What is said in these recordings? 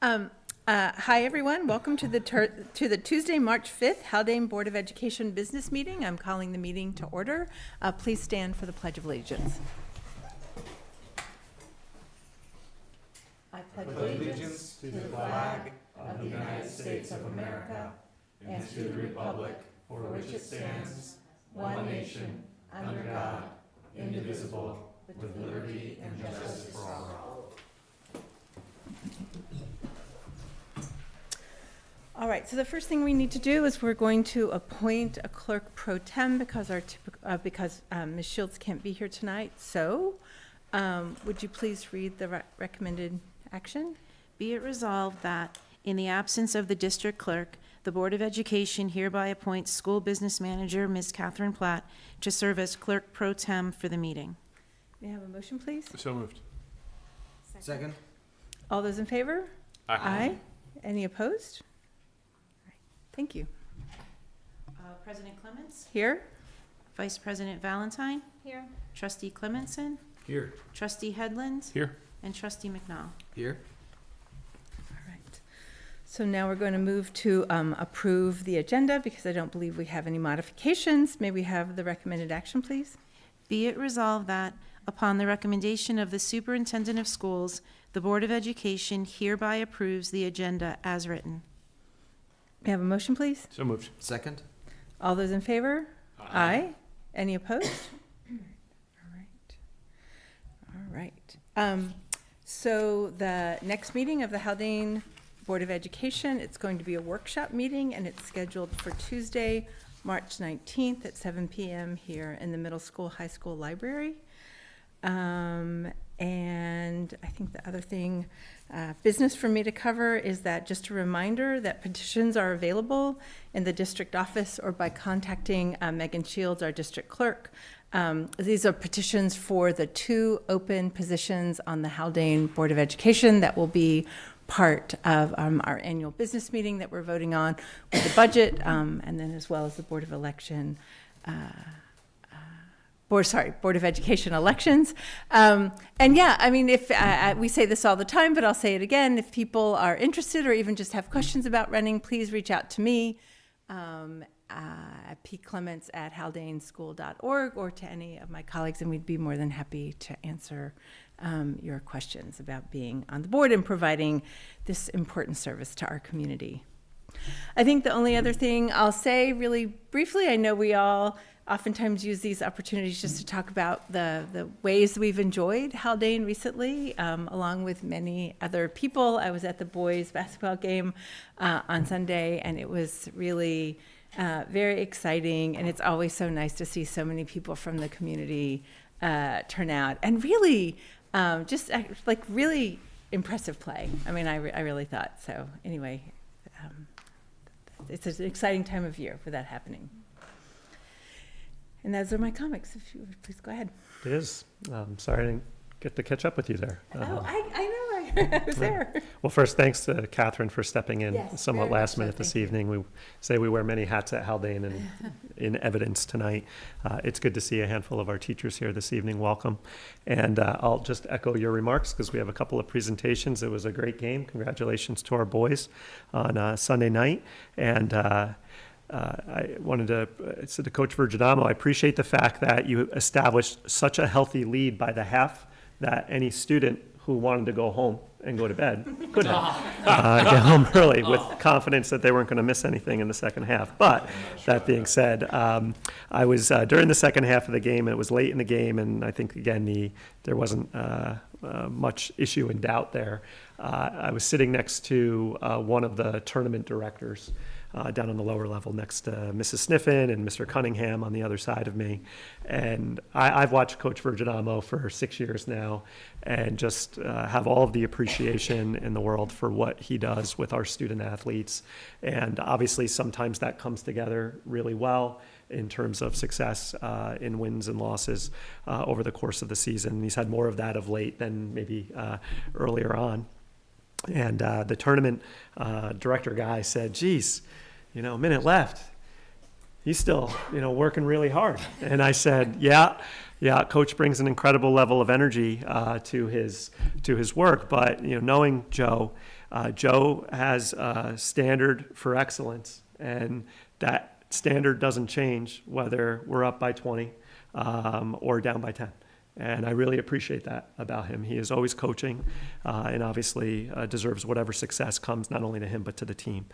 Hi, everyone. Welcome to the Tuesday, March 5th Haldane Board of Education business meeting. I'm calling the meeting to order. Please stand for the Pledge of Allegiance. I pledge allegiance to the flag of the United States of America and to the republic for which it stands, one nation, under God, indivisible, with liberty and justice for all. All right, so the first thing we need to do is we're going to appoint a clerk pro tem because Ms. Shields can't be here tonight. So would you please read the recommended action? Be it resolved that in the absence of the district clerk, the Board of Education hereby appoints school business manager Ms. Catherine Platt to serve as clerk pro tem for the meeting. May I have a motion, please? So moved. Second. All those in favor? Aye. Any opposed? Thank you. President Clements? Here? Vice President Valentine? Here. Trustee Clementson? Here. Trustee Headland? Here. And Trustee McNall? Here. All right. So now we're going to move to approve the agenda because I don't believe we have any modifications. May we have the recommended action, please? Be it resolved that, upon the recommendation of the Superintendent of Schools, the Board of Education hereby approves the agenda as written. May I have a motion, please? So moved. Second. All those in favor? Aye. Any opposed? All right. All right. So the next meeting of the Haldane Board of Education, it's going to be a workshop meeting, and it's scheduled for Tuesday, March 19th at 7 p.m. here in the middle school, high school library. And I think the other thing, business for me to cover is that just a reminder that petitions are available in the district office or by contacting Megan Shields, our district clerk. These are petitions for the 2 open positions on the Haldane Board of Education that will be part of our annual business meeting that we're voting on with the budget, and then as well as the Board of Election Board of Education elections. And yeah, I mean, if we say this all the time, but I'll say it again, if people are interested or even just have questions about running, please reach out to me at pclements@haldaneschool.org or to any of my colleagues, and we'd be more than happy to answer your questions about being on the board and providing this important service to our community. I think the only other thing I'll say really briefly, I know we all oftentimes use these opportunities just to talk about the ways we've enjoyed Haldane recently, along with many other people. I was at the boys basketball game on Sunday, and it was really very exciting, and it's always so nice to see so many people from the community turn out, and really just like really impressive play. I mean, I really thought so. Anyway, it's an exciting time of year for that happening. And those are my comics. If you would please go ahead. It is. Sorry I didn't get to catch up with you there. I know. I was there. Well, first, thanks to Catherine for stepping in somewhat very last much minute so. this evening. We say we wear many hats at Haldane and in evidence tonight. It's good to see a handful of our teachers here this evening. Welcome. And I'll just echo your remarks because we have a couple of presentations. It was a great game. Congratulations to our boys on Sunday night. And I wanted to say to Coach Virginamo, I appreciate the fact that you established such a healthy lead by the half that any student who wanted to go home and go to bed could have get home early with confidence that they weren't going to miss anything in the second half. But that being said, I was during the second half of the game, and it was late in the game, and I think, again, there wasn't much issue and doubt there. I was sitting next to one of the tournament directors down on the lower level next to Mrs. Sniffen and Mr. Cunningham on the other side of me. And I've watched Coach Virginamo for 6 years now and just have all of the appreciation in the world for what he does with our student athletes. And obviously sometimes that comes together really well in terms of success in wins and losses over the course of the season. He's had more of that of late than maybe earlier on. And the tournament director guy said, geez, a minute left. He's still, working really hard. And I said, yeah, Coach brings an incredible level of energy to his work. But, knowing Joe, Joe has a standard for excellence, and that standard doesn't change whether we're up by 20 or down by 10. And I really appreciate that about him. He is always coaching and obviously deserves whatever success comes not only to him but to the team,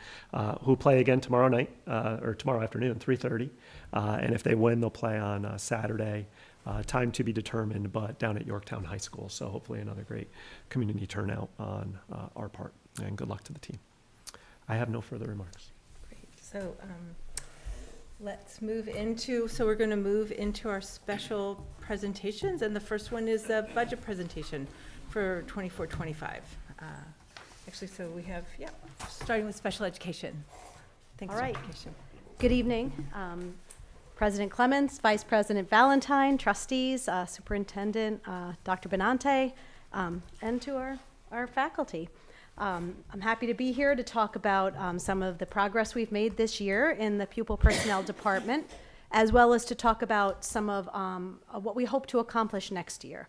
who play again tomorrow night or tomorrow afternoon, 3:30. And if they win, they'll play on Saturday, time to be determined, but down at Yorktown High School. So hopefully another great community turnout on our part. And good luck to the team. I have no further remarks. Great. So let's move into, so we're going to move into our special presentations. And the first one is the budget presentation for 24-25. Actually, so we have, starting with special education. Thanks, All right. education. Good evening. President Clements, Vice President Valentine, trustees, Superintendent Dr. Benante, and to our faculty. I'm happy to be here to talk about some of the progress we've made this year in the Pupil Personnel Department, as well as to talk about some of what we hope to accomplish next year.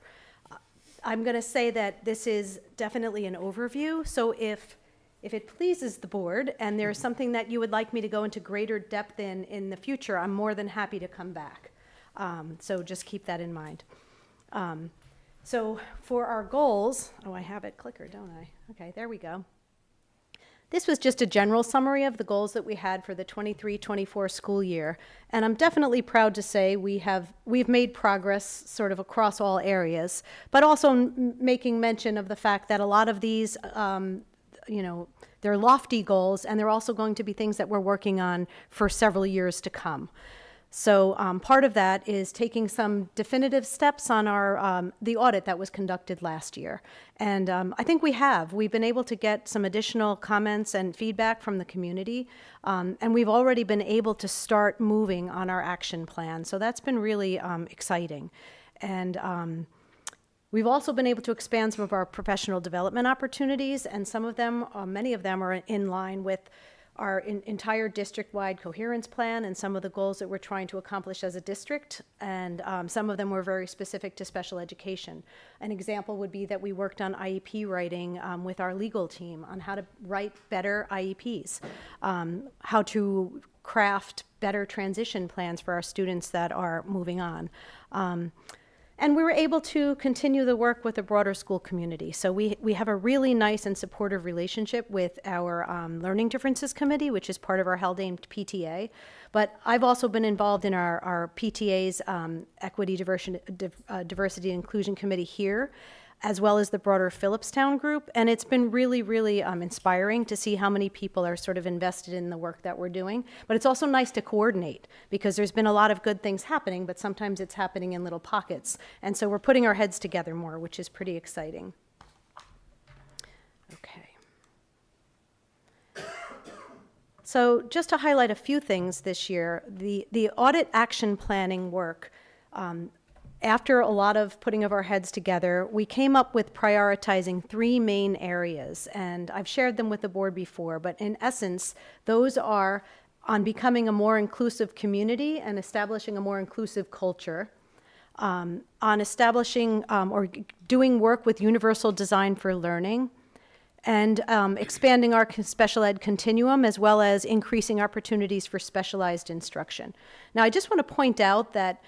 I'm going to say that this is definitely an overview, so if it pleases the board and there's something that you would like me to go into greater depth in the future, I'm more than happy to come back. So just keep that in mind. So for our goals, I have it clicker, don't I? Okay, there we go. This was just a general summary of the goals that we had for the 23-24 school year. And I'm definitely proud to say we've made progress sort of across all areas, but also making mention of the fact that a lot of these, they're lofty goals, and they're also going to be things that we're working on for several years to come. So part of that is taking some definitive steps on our the audit that was conducted last year. And I think we've been able to get some additional comments and feedback from the community. And we've already been able to start moving on our action plan. So that's been really exciting. And we've also been able to expand some of our professional development opportunities, and some of them, many of them, are in line with our entire district-wide coherence plan and some of the goals that we're trying to accomplish as a district, and some of them were very specific to special education. An example would be that we worked on IEP writing with our legal team on how to write better IEPs, how to craft better transition plans for our students that are moving on. And we were able to continue the work with the broader school community. So we have a really nice and supportive relationship with our Learning Differences Committee, which is part of our Haldane PTA. But I've also been involved in our PTA's Equity, Diversity, and Inclusion Committee here, as well as the broader Phillipstown group. And it's been really, really inspiring to see how many people are sort of invested in the work that we're doing. But it's also nice to coordinate, because there's been a lot of good things happening, but sometimes it's happening in little pockets. And so we're putting our heads together more, which is pretty exciting. Okay. So just to highlight a few things this year, the audit action planning work, after a lot of putting of our heads together, we came up with prioritizing 3 main areas, and I've shared them with the board before, but in essence, those are on becoming a more inclusive community and establishing a more inclusive culture, on establishing or doing work with universal design for learning, and expanding our special ed continuum, as well as increasing opportunities for specialized instruction. Now, I just want to point out that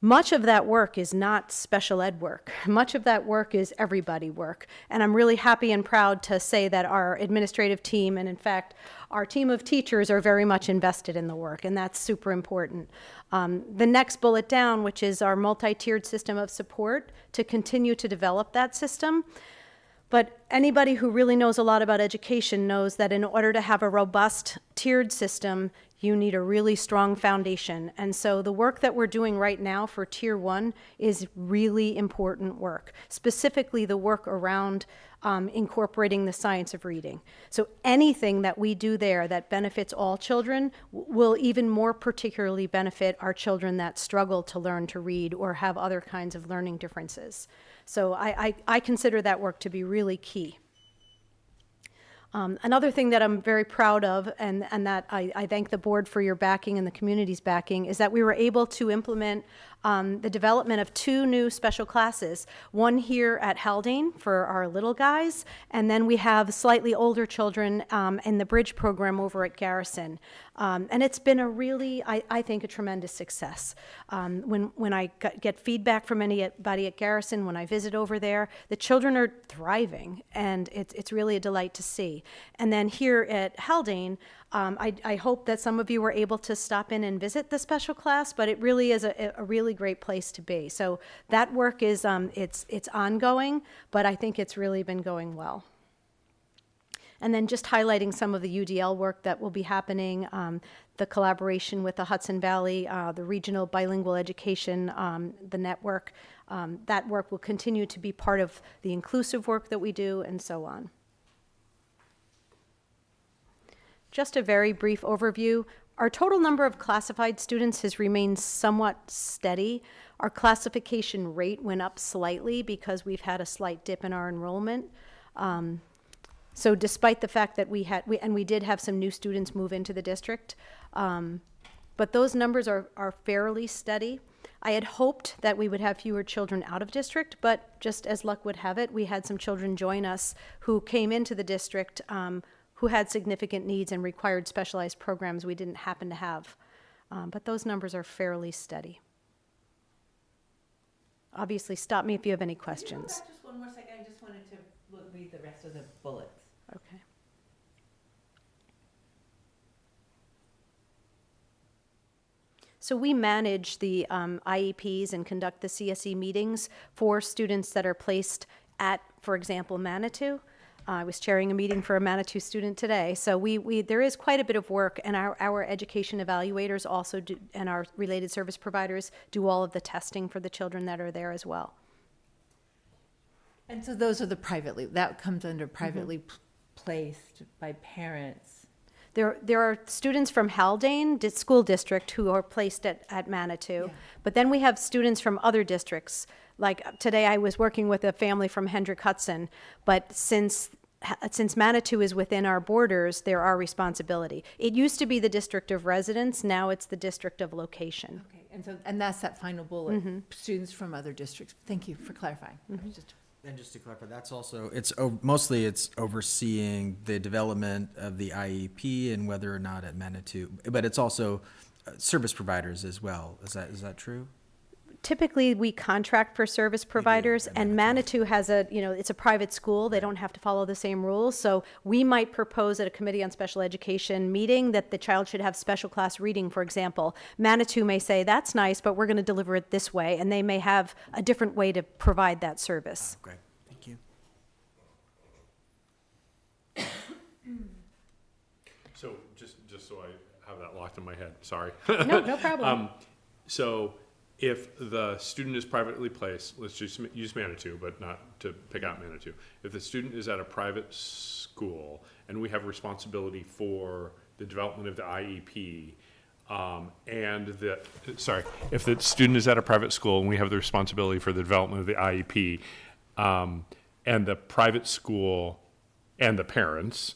much of that work is not special ed work. Much of that work is everybody work. And I'm really happy and proud to say that our administrative team, and in fact, our team of teachers, are very much invested in the work, and that's super important. The next bullet down, which is our multi-tiered system of support, to continue to develop that system. But anybody who really knows a lot about education knows that in order to have a robust tiered system, you need a really strong foundation. And so the work that we're doing right now for Tier 1 is really important work, specifically the work around incorporating the science of reading. So anything that we do there that benefits all children will even more particularly benefit our children that struggle to learn to read or have other kinds of learning differences. So I consider that work to be really key. Another thing that I'm very proud of, and that I thank the board for your backing and the community's backing, is that we were able to implement the development of 2 new special classes, one here at Haldane for our little guys, and then we have slightly older children in the Bridge program over at Garrison. And it's been a really, I think, a tremendous success. When I get feedback from anybody at Garrison, when I visit over there, the children are thriving, and it's really a delight to see. And then here at Haldane, I hope that some of you were able to stop in and visit the special class, but it really is a really great place to be. So that work is, it's ongoing, but I think it's really been going well. And then just highlighting some of the UDL work that will be happening, the collaboration with the Hudson Valley, the Regional Bilingual Education, the network. That work will continue to be part of the inclusive work that we do, and so on. Just a very brief overview. Our total number of classified students has remained somewhat steady. Our classification rate went up slightly because we've had a slight dip in our enrollment. So despite the fact that we did have some new students move into the district, but those numbers are fairly steady. I had hoped that we would have fewer children out of district, but just as luck would have it, we had some children join us who came into the district who had significant needs and required specialized programs we didn't happen to have. But those numbers are fairly steady. Obviously, stop me if you have any questions. Just one more second. I just wanted to read the rest of the bullets. Okay. So we manage the IEPs and conduct the CSE meetings for students that are placed at, for example, Manitou. I was chairing a meeting for a Manitou student today. So there is quite a bit of work, and our education evaluators also do, and our related service providers do all of the testing for the children that are there as well. And so those are the that comes under privately placed by parents. There are students from Haldane School District who are placed at Manitou, but then we have students from other districts. Like today I was working with a family from Hendrick Hudson, but since Manitou is within our borders, they're our responsibility. It used to be the district of residence, now it's the district of location. Okay, and that's that final bullet, students from other districts. Thank you for clarifying. And just to clarify, that's also, mostly it's overseeing the development of the IEP and whether or not at Manitou, but it's also service providers as well. Is that true? Typically, we contract for service providers, and Manitou has it's a private school. They don't have to follow the same rules. So we might propose at a Committee on Special Education meeting that the child should have special class reading, for example. Manitou may say, that's nice, but we're going to deliver it this way, and they may have a different way to provide that service. Great, thank you. So just so I have that locked in my head, sorry. No problem. So if the student is privately placed, let's just use Manitou, but not to pick out Manitou. If the student is at a private school and we have responsibility for the development of the IEP, if the student is at a private school and we have the responsibility for the development of the IEP, and the private school and the parents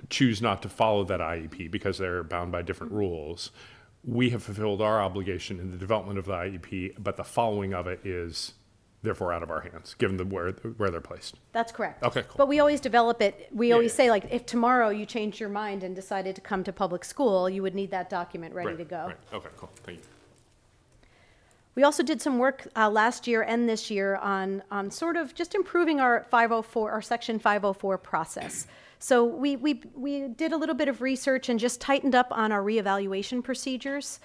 choose not to follow that IEP because they're bound by different rules, we have fulfilled our obligation in the development of the IEP, but the following of it is therefore out of our hands, given where they're placed. That's correct. Okay, cool. But we always develop it, we always yeah. say, like, if tomorrow you changed your mind and decided to come to public school, you would need that document ready to go. Right. Okay, cool. Thank you. We also did some work last year and this year on sort of just improving our Section 504 process. So we did a little bit of research and just tightened up on our reevaluation procedures.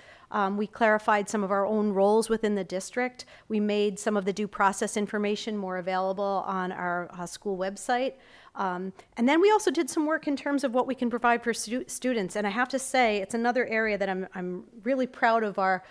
We clarified some of our own roles within the district. We made some of the due process information more available on our school website. And then we also did some work in terms of what we can provide for students. And I have to say, it's another area that I'm really proud of our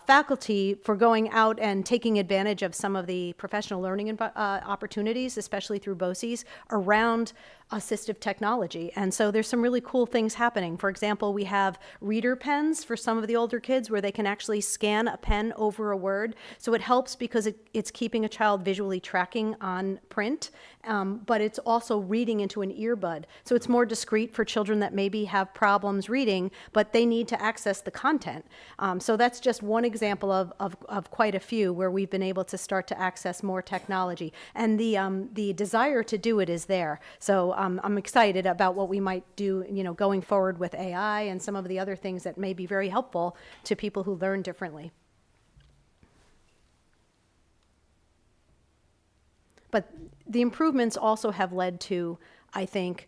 faculty for going out and taking advantage of some of the professional learning opportunities, especially through BOCES, around assistive technology. And so there's some really cool things happening. For example, we have reader pens for some of the older kids where they can actually scan a pen over a word. So it helps because it's keeping a child visually tracking on print, but it's also reading into an earbud. So it's more discreet for children that maybe have problems reading, but they need to access the content. So that's just just one example of quite a few where we've been able to start to access more technology. And the desire to do it is there. So I'm excited about what we might do, going forward with AI and some of the other things that may be very helpful to people who learn differently. But the improvements also have led to, I think,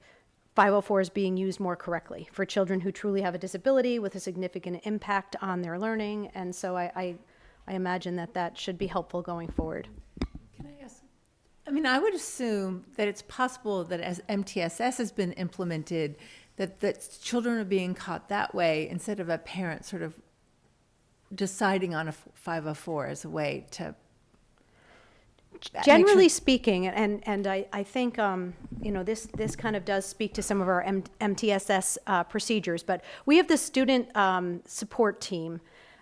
504s being used more correctly for children who truly have a disability with a significant impact on their learning. And so I imagine that should be helpful going forward. Can I ask? I mean, I would assume that it's possible that as MTSS has been implemented, that children are being caught that way instead of a parent sort of deciding on a 504 as a way to. Generally speaking, and I think, this kind of does speak to some of our MTSS procedures, but we have the student support team,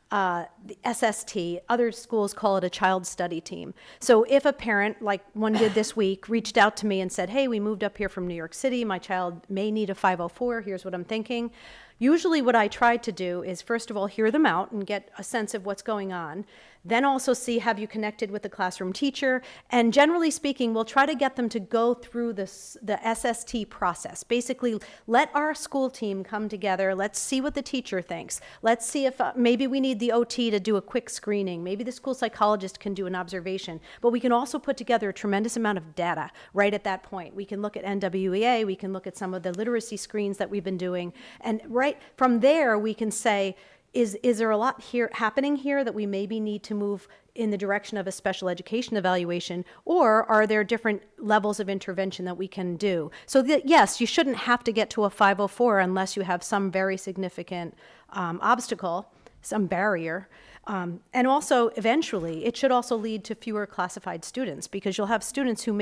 the SST. Other schools call it a child study team. So if a parent, like one did this week, reached out to me and said, hey, we moved up here from New York City, my child may need a 504, here's what I'm thinking. Usually what I try to do is, first of all, hear them out and get a sense of what's going on. Then also see, have you connected with the classroom teacher? And generally speaking, we'll try to get them to go through the SST process. Basically, let our school team come together. Let's see what the teacher thinks. Let's see if maybe we need the OT to do a quick screening. Maybe the school psychologist can do an observation. But we can also put together a tremendous amount of data right at that point. We can look at NWEA. We can look at some of the literacy screens that we've been doing. And right from there, we can say, is there a lot happening here that we maybe need to move in the direction of a special education evaluation, or are there different levels of intervention that we can do? So yes, you shouldn't have to get to a 504 unless you have some very significant obstacle, some barrier. And also, eventually, it should also lead to fewer classified students, because you'll have students who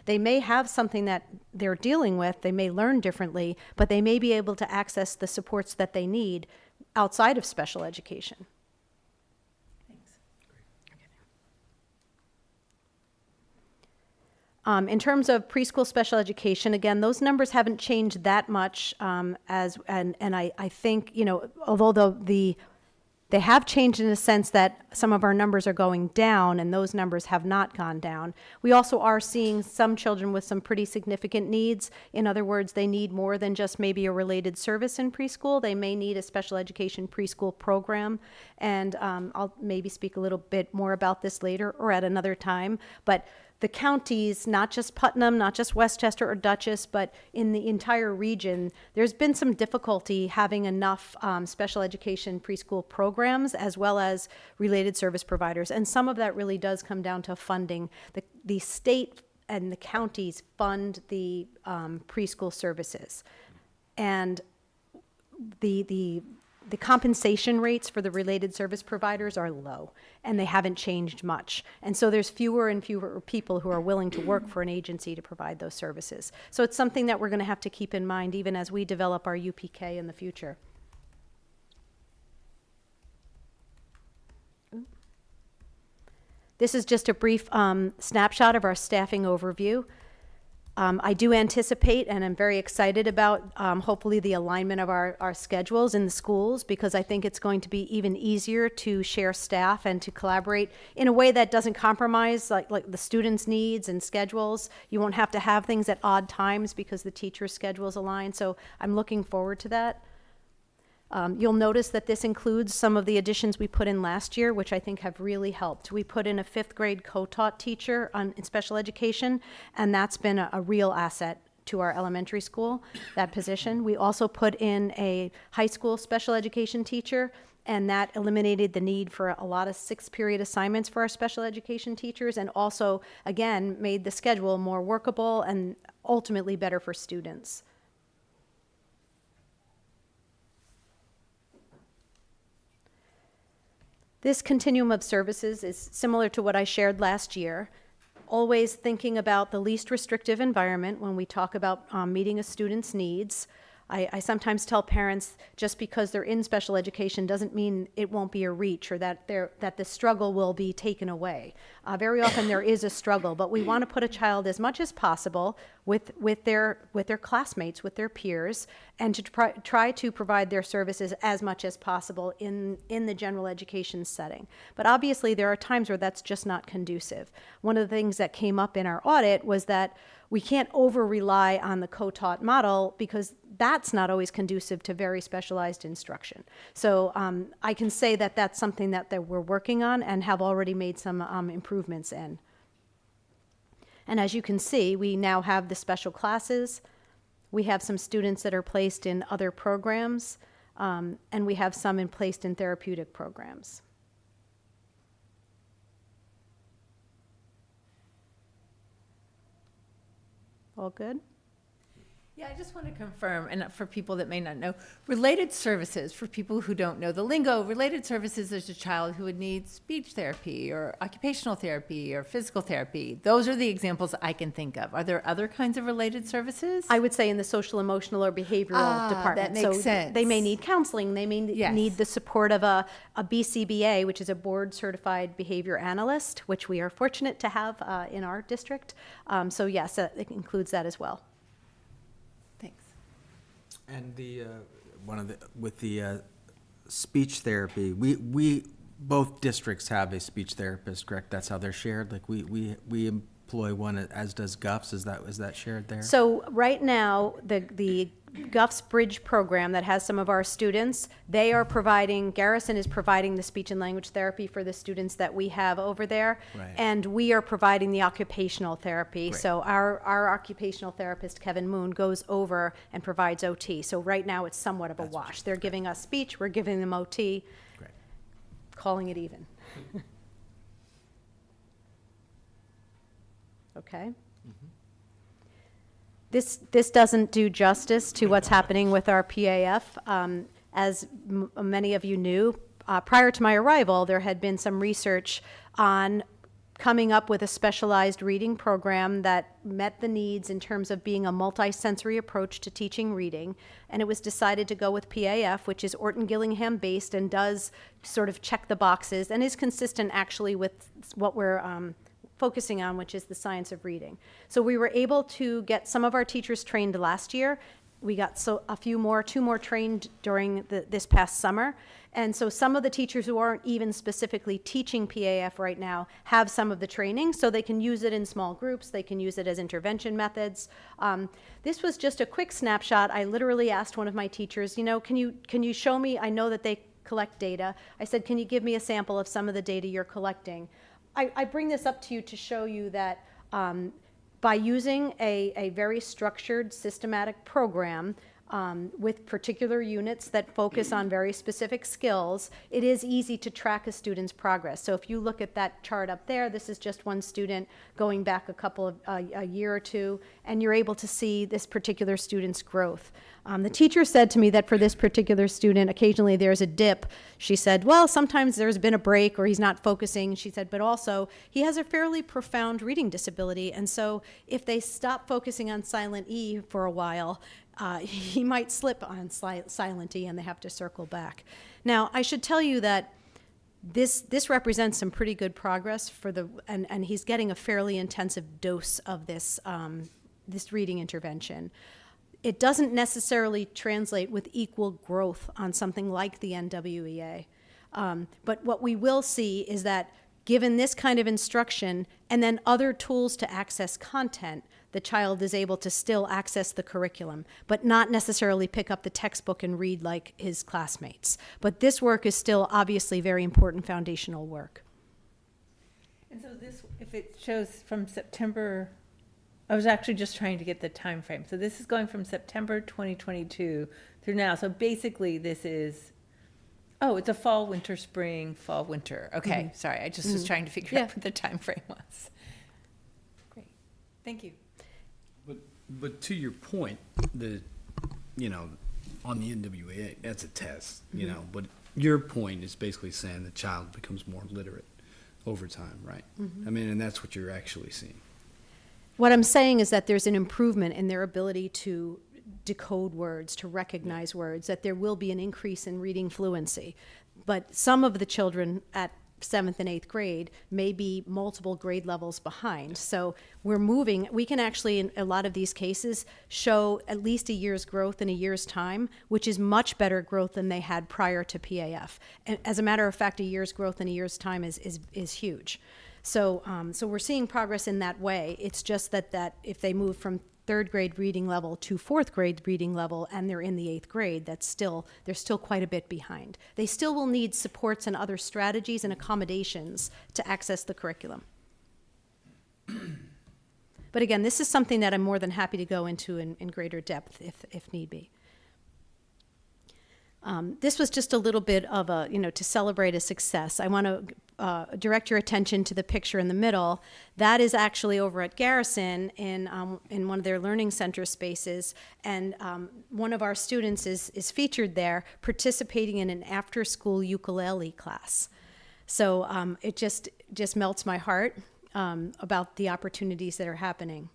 they may have something that they're dealing with, they may learn differently, but they may be able to access the supports that they need outside of special education. Thanks. In terms of preschool special education, again, those numbers haven't changed that much, and I think, although they have changed in a sense that some of our numbers are going down and those numbers have not gone down. We also are seeing some children with some pretty significant needs. In other words, they need more than just maybe a related service in preschool. They may need a special education preschool program. And I'll maybe speak a little bit more about this later or at another time. But the counties, not just Putnam, not just Westchester or Dutchess, but in the entire region, there's been some difficulty having enough special education preschool programs as well as related service providers. And some of that really does come down to funding. The state and the counties fund the preschool services. And the compensation rates for the related service providers are low, and they haven't changed much. And so there's fewer and fewer people who are willing to work for an agency to provide those services. So it's something that we're going to have to keep in mind even as we develop our UPK in the future. This is just a brief snapshot of our staffing overview. I do anticipate, and I'm very excited about, hopefully the alignment of our schedules in the schools, because I think it's going to be even easier to share staff and to collaborate in a way that doesn't compromise like the students' needs and schedules. You won't have to have things at odd times because the teachers' schedules align. So I'm looking forward to that. You'll notice that this includes some of the additions we put in last year, which I think have really helped. We put in a 5th grade co-taught teacher in special education, and that's been a real asset to our elementary school, that position. We also put in a high school special education teacher, and that eliminated the need for a lot of 6-period assignments for our special education teachers, and also, again, made the schedule more workable and ultimately better for students. This continuum of services is similar to what I shared last year, always thinking about the least restrictive environment when we talk about meeting a student's needs. I sometimes tell parents just because they're in special education doesn't mean it won't be a reach or that the struggle will be taken away. Very often there is a struggle, but we want to put a child as much as possible with their classmates, with their peers, and to try to provide their services as much as possible in the general education setting. But obviously, there are times where that's just not conducive. One of the things that came up in our audit was that we can't over-rely on the co-taught model because that's not always conducive to very specialized instruction. So I can say that that's something that we're working on and have already made some improvements in. And as you can see, we now have the special classes. We have some students that are placed in other programs, and we have some placed in therapeutic programs. All good? Yeah, I just want to confirm, and for people that may not know, related services, for people who don't know the lingo, related services is a child who would need speech therapy or occupational therapy or physical therapy. Those are the examples I can think of. Are there other kinds of related services? I would say in the social, emotional, or behavioral department. that makes So sense. they may need counseling. They may Yes. need the support of a BCBA, which is a board-certified behavior analyst, which we are fortunate to have in our district. So yes, it includes that as well. Thanks. And with the speech therapy, we both districts have a speech therapist, correct? That's how they're shared. Like we employ one, as does Guffs. Is that shared there? So right now, the Guffs Bridge program that has some of our students, they are providing, Garrison is providing the speech and language therapy for the students that we have over there. Right. And we are providing the occupational therapy. Great. So our occupational therapist, Kevin Moon, goes over and provides OT. So right now, it's somewhat of a wash. They're giving us speech, we're giving them OT, Great. calling it even. Okay? This doesn't do justice to what's happening with our PAF. As many of you knew, prior to my arrival, there had been some research on coming up with a specialized reading program that met the needs in terms of being a multi-sensory approach to teaching reading. And it was decided to go with PAF, which is Orton Gillingham based and does sort of check the boxes and is consistent actually with what we're focusing on, which is the science of reading. So we were able to get some of our teachers trained last year. We got two more trained during this past summer. And so some of the teachers who aren't even specifically teaching PAF right now have some of the training, so they can use it in small groups, they can use it as intervention methods. This was just a quick snapshot. I literally asked one of my teachers, can you show me, I know that they collect data. I said, can you give me a sample of some of the data you're collecting? I bring this up to you to show you that by using a very structured, systematic program with particular units that focus on very specific skills, it is easy to track a student's progress. So if you look at that chart up there, this is just one student going back a year or two, and you're able to see this particular student's growth. The teacher said to me that for this particular student, occasionally there's a dip. She said, well, sometimes there's been a break or he's not focusing. She said, but also he has a fairly profound reading disability. And so if they stop focusing on silent E for a while, he might slip on silent E and they have to circle back. Now, I should tell you that this represents some pretty good progress and he's getting a fairly intensive dose of this reading intervention. It doesn't necessarily translate with equal growth on something like the NWEA. But what we will see is that given this kind of instruction and then other tools to access content, the child is able to still access the curriculum, but not necessarily pick up the textbook and read like his classmates. But this work is still obviously very important foundational work. And so this, if it shows from September, I was actually just trying to get the time frame. So this is going from September 2022 through now. So basically this is, it's a fall, winter, spring, fall, winter. Okay, sorry. I just was trying to figure out what the time frame was. Great. Thank you. But to your point, on the NWA, that's a test, but your point is basically saying the child becomes more literate over time, right? I mean, and that's what you're actually seeing. What I'm saying is that there's an improvement in their ability to decode words, to recognize words, that there will be an increase in reading fluency. But some of the children at 7th and 8th grade may be multiple grade levels behind. So we're moving. We can actually, in a lot of these cases, show at least a year's growth in a year's time, which is much better growth than they had prior to PAF. And as a matter of fact, a year's growth in a year's time is huge. So we're seeing progress in that way. It's just that if they move from 3rd grade reading level to 4th grade reading level and they're in the 8th grade, they're still quite a bit behind. They still will need supports and other strategies and accommodations to access the curriculum. But again, this is something that I'm more than happy to go into in greater depth if need be. This was just a little bit of to celebrate a success. I want to direct your attention to the picture in the middle. That is actually over at Garrison in one of their learning center spaces, and one of our students is featured there participating in an after-school ukulele class. So it just melts my heart about the opportunities that are happening.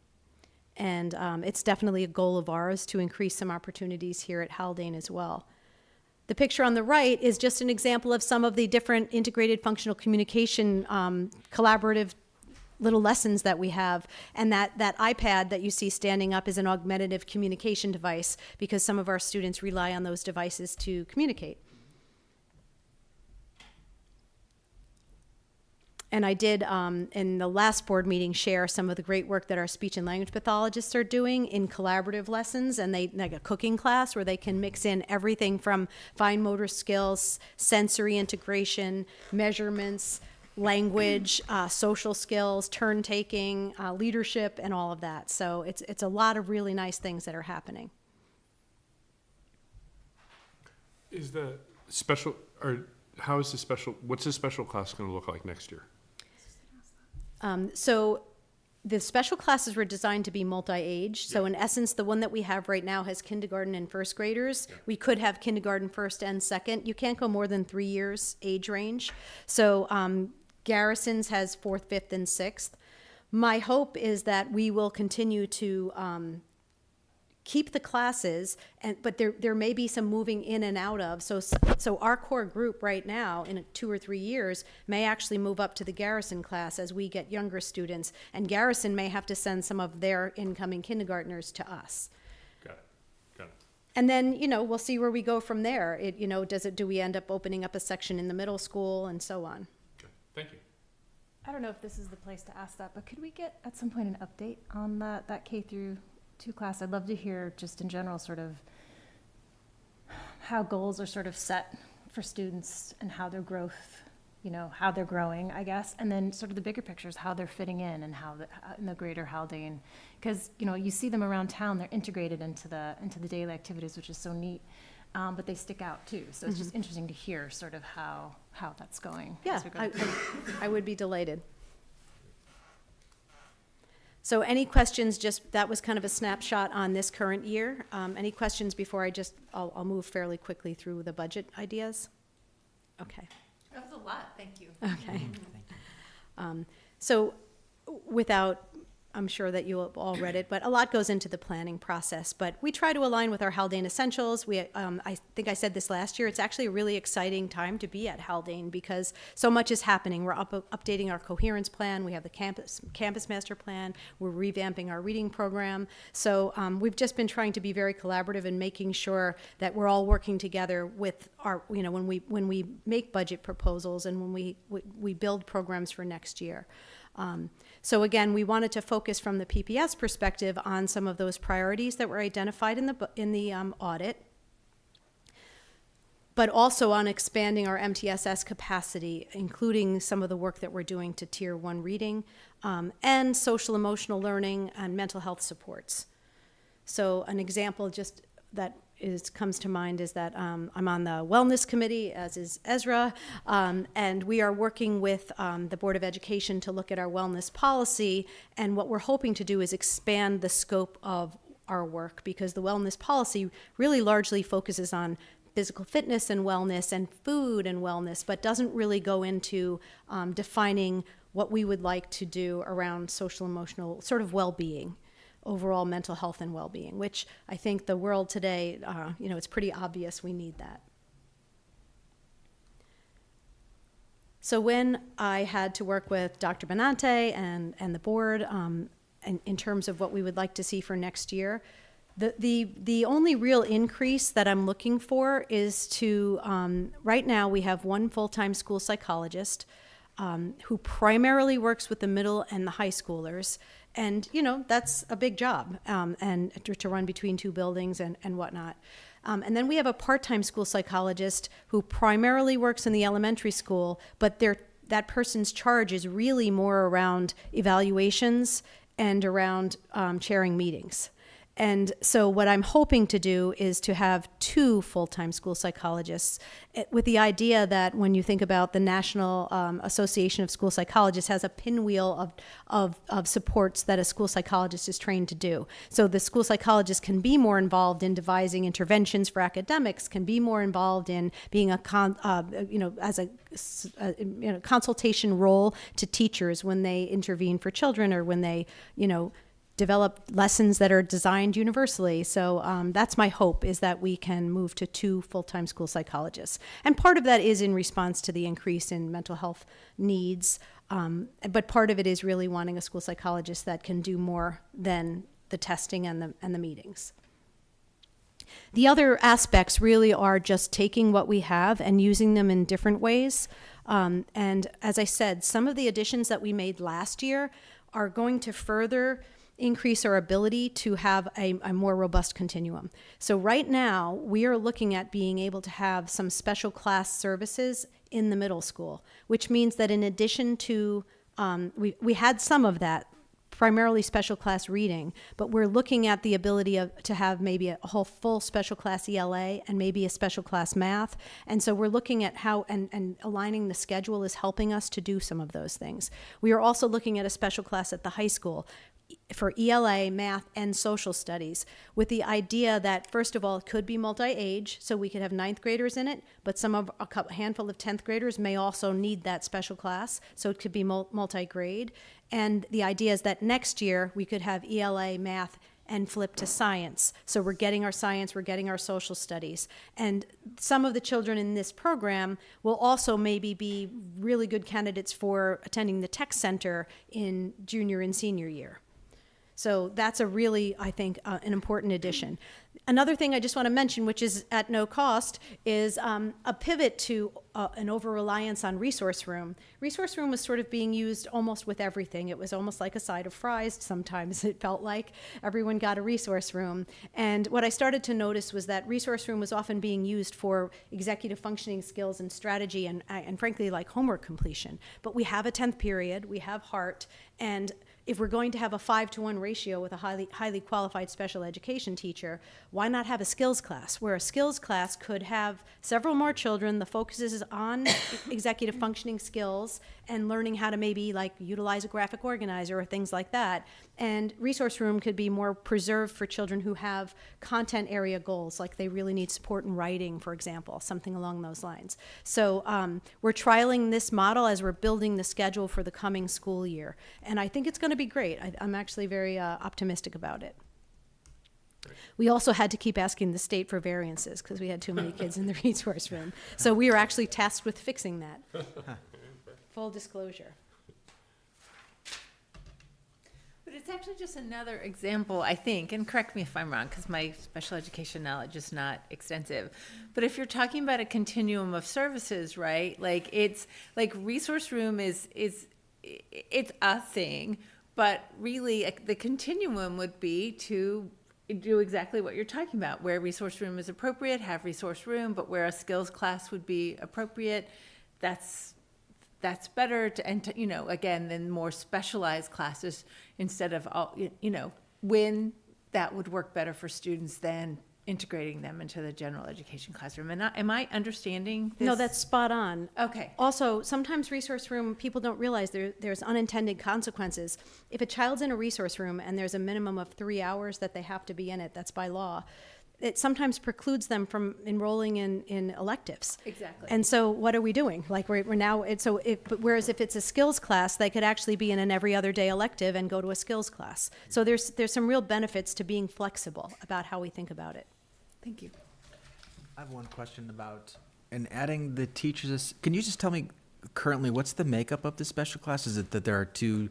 And it's definitely a goal of ours to increase some opportunities here at Haldane as well. The picture on the right is just an example of some of the different integrated functional communication collaborative little lessons that we have. And that iPad that you see standing up is an augmentative communication device because some of our students rely on those devices to communicate. And I did, in the last board meeting, share some of the great work that our speech and language pathologists are doing in collaborative lessons, and like a cooking class where they can mix in everything from fine motor skills, sensory integration, measurements, language, social skills, turn taking, leadership, and all of that. So it's a lot of really nice things that are happening. Is the special, or how is the special, what's the special class going to look like next year? So the special classes were designed to be multi-age. So in essence, the one that we have right now has kindergarten and first graders. Yeah. We could have kindergarten first and second. You can't go more than 3 years age range. So Garrison's has 4th, 5th, and 6th. My hope is that we will continue to keep the classes, but there may be some moving in and out of. So our core group right now, in 2 or 3 years, may actually move up to the Garrison class as we get younger students, and Garrison may have to send some of their incoming kindergartners to us. Got it. And then, we'll see where we go from there. Do we end up opening up a section in the middle school and so on? Okay. Thank you. I don't know if this is the place to ask that, but could we get at some point an update on that K through 2 class? I'd love to hear just in general sort of how goals are sort of set for students and how their growth, how they're growing, I guess, and then sort of the bigger pictures, how they're fitting in and how in the greater Haldane, because you see them around town, they're integrated into the daily activities, which is so neat, but they stick out too. So it's just interesting to hear sort of how that's going. Yeah, I would be delighted. So any questions, that was kind of a snapshot on this current year. Any questions before I'll move fairly quickly through the budget ideas? Okay. That was a lot, thank you. Okay. So without, I'm sure that you have all read it, but a lot goes into the planning process. But we try to align with our Haldane Essentials. I think I said this last year. It's actually a really exciting time to be at Haldane because so much is happening. We're updating our coherence plan. We have the campus master plan. We're revamping our reading program. So we've just been trying to be very collaborative and making sure that we're all working together with our, when we make budget proposals and when we build programs for next year. So again, we wanted to focus from the PPS perspective on some of those priorities that were identified in the audit, but also on expanding our MTSS capacity, including some of the work that we're doing to Tier 1 reading, and social emotional learning and mental health supports. So an example just that comes to mind is that I'm on the wellness committee, as is Ezra, and we are working with the Board of Education to look at our wellness policy, and what we're hoping to do is expand the scope of our work because the wellness policy really largely focuses on physical fitness and wellness and food and wellness, but doesn't really go into defining what we would like to do around social emotional sort of well-being. Overall mental health and well-being, which I think the world today, it's pretty obvious we need that. So when I had to work with Dr. Benante and the board in terms of what we would like to see for next year, the only real increase that I'm looking for is to, right now we have one full-time school psychologist who primarily works with the middle and the high schoolers. And, you know, that's a big job, and to run between two buildings and whatnot. And then we have a part-time school psychologist who primarily works in the elementary school, but that person's charge is really more around evaluations and around chairing meetings. And so what I'm hoping to do is to have two full-time school psychologists, with the idea that when you think about the National Association of School Psychologists has a pinwheel of supports that a school psychologist is trained to do. So the school psychologist can be more involved in devising interventions for academics, can be more involved in being as a consultation role to teachers when they intervene for children or when they, develop lessons that are designed universally. So that's my hope, is that we can move to two full-time school psychologists. And part of that is in response to the increase in mental health needs, but part of it is really wanting a school psychologist that can do more than the testing and the meetings. The other aspects really are just taking what we have and using them in different ways. And as I said, some of the additions that we made last year are going to further increase our ability to have a more robust continuum. So right now, we are looking at being able to have some special class services in the middle school, which means that in addition to, we had some of that, primarily special class reading, but we're looking at the ability to have maybe a whole full special class ELA and maybe a special class math. And so we're looking at how, and aligning the schedule is helping us to do some of those things. We are also looking at a special class at the high school for ELA, math, and social studies, with the idea that, first of all, it could be multi-age, so we could have 9th graders in it, but a handful of 10th graders may also need that special class, so it could be multi-grade. And the idea is that next year we could have ELA, math, and flip to science. So we're getting our science, we're getting our social studies. And some of the children in this program will also maybe be really good candidates for attending the tech center in junior and senior year. So that's a really, I think, an important addition. Another thing I just want to mention, which is at no cost, is a pivot to an over-reliance on Resource Room. Resource Room was sort of being used almost with everything. It was almost like a side of fries sometimes. It felt like everyone got a Resource Room. And what I started to notice was that Resource Room was often being used for executive functioning skills and strategy and frankly, like homework completion. But we have a 10th period, we have HEART, and if we're going to have a 5-to-1 ratio with a highly qualified special education teacher, why not have a skills class, where a skills class could have several more children? The focus is on executive functioning skills and learning how to maybe like utilize a graphic organizer or things like that. And Resource Room could be more preserved for children who have content area goals, like they really need support in writing, for example, something along those lines. So we're trialing this model as we're building the schedule for the coming school year. And I think it's going to be great. I'm actually very optimistic about it. We also had to keep asking the state for variances because we had too many kids in the Resource Room. So we were actually tasked with fixing that. Full disclosure. But it's actually just another example, I think, and correct me if I'm wrong, because my special education knowledge is not extensive. But if you're talking about a continuum of services, right? Like it's like Resource Room is it's a thing, but really the continuum would be to do exactly what you're talking about, where Resource Room is appropriate, have Resource Room, but where a skills class would be appropriate, that's better to, again, than more specialized classes instead of all, when that would work better for students than integrating them into the general education classroom. And am I understanding this? No, that's spot on. Okay. Also, sometimes Resource Room, people don't realize there's unintended consequences. If a child's in a Resource Room and there's a minimum of 3 hours that they have to be in it, that's by law, it sometimes precludes them from enrolling in electives. Exactly. And so what are we doing? Like we're now, whereas if it's a skills class, they could actually be in an every other day elective and go to a skills class. So there's some real benefits to being flexible about how we think about it. Thank you. I have one question about, and adding the teachers, can you just tell me currently, what's the makeup of the special class? Is it that there are 2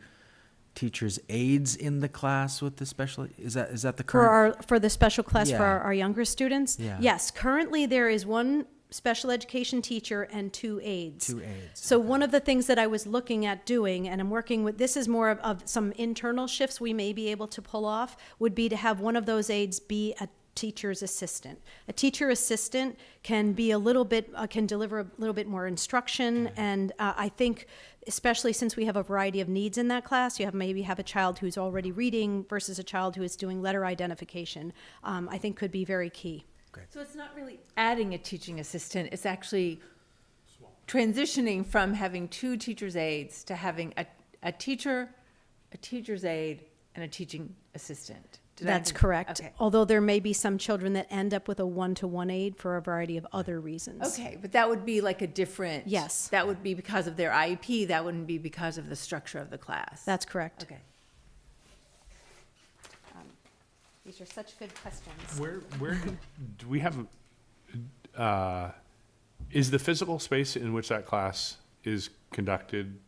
teachers' aides in the class with the special, is that the current? For the special class for Yeah. our younger students? Yeah. Yes, currently there is 1 special education teacher and 2 aides. 2 aides. So one of the things that I was looking at doing, and I'm working with, this is more of some internal shifts we may be able to pull off, would be to have one of those aides be a teacher's assistant. A teacher assistant can be a little bit, can deliver a little bit more instruction, and I think, especially since we have a variety of needs in that class, you maybe have a child who's already reading versus a child who is doing letter identification, I think could be very key. So it's not really adding a teaching assistant, it's actually transitioning from having 2 teacher's aides to having a teacher, a teacher's aide, and a teaching assistant. That's correct. Okay. Although there may be some children that end up with a 1-to-1 aid for a variety of other reasons. Okay, but that would be like a different. Yes. That would be because of their IEP, that wouldn't be because of the structure of the class. That's correct. Okay. These are such good questions. Where do we have, is the physical space in which that class is conducted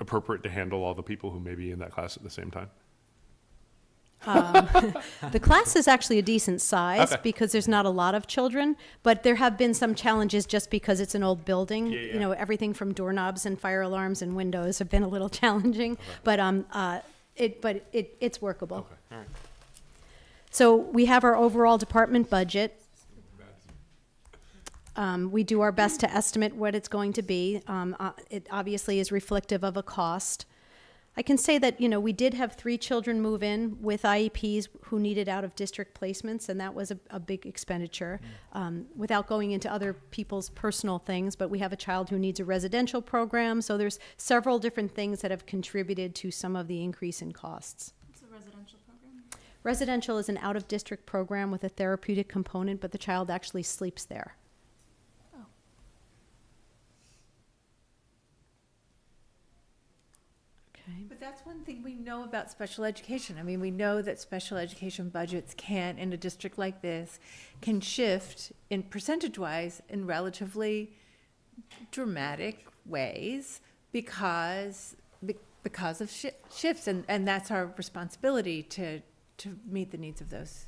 appropriate to handle all the people who may be in that class at the same time? The class is actually a decent size Okay. because there's not a lot of children, but there have been some challenges just because it's an old building. Yeah, yeah. You know, everything from doorknobs and fire alarms and windows have been a little challenging, but it's workable. Okay, all right. So we have our overall department budget. We do our best to estimate what it's going to be. It obviously is reflective of a cost. I can say that, you know, we did have 3 children move in with IEPs who needed out-of-district placements, and that was a big expenditure. Without going into other people's personal things, but we have a child who needs a residential program, so there's several different things that have contributed to some of the increase in costs. What's the residential program? Residential is an out-of-district program with a therapeutic component, but the child actually sleeps there. Okay. But that's one thing we know about special education. I mean, we know that special education budgets can, in a district like this, can shift in percentage-wise in relatively dramatic ways because of shifts, and that's our responsibility to meet the needs of those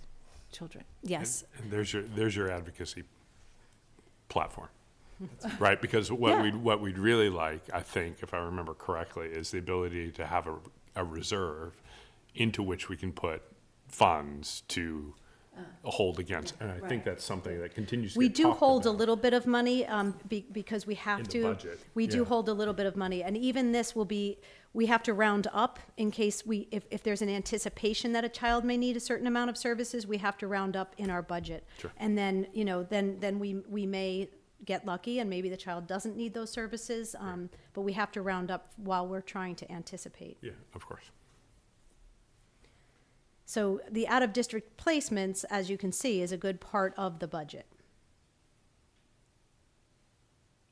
children. Yes. And there's your advocacy platform, right? Because what we'd really like, I think, if I remember correctly, is the ability to have a reserve into which we can put funds to hold against. And I think that's something that continues to We get do talked hold a about little bit of money, because we have in the to. budget. We do Yeah. hold a little bit of money, and even this will be, we have to round up in case if there's an anticipation that a child may need a certain amount of services, we have to round up in our budget. Sure. And then, you know, then we may get lucky and maybe the child doesn't need those services, but we have to round up while we're trying to anticipate. Yeah, of course. So the out-of-district placements, as you can see, is a good part of the budget.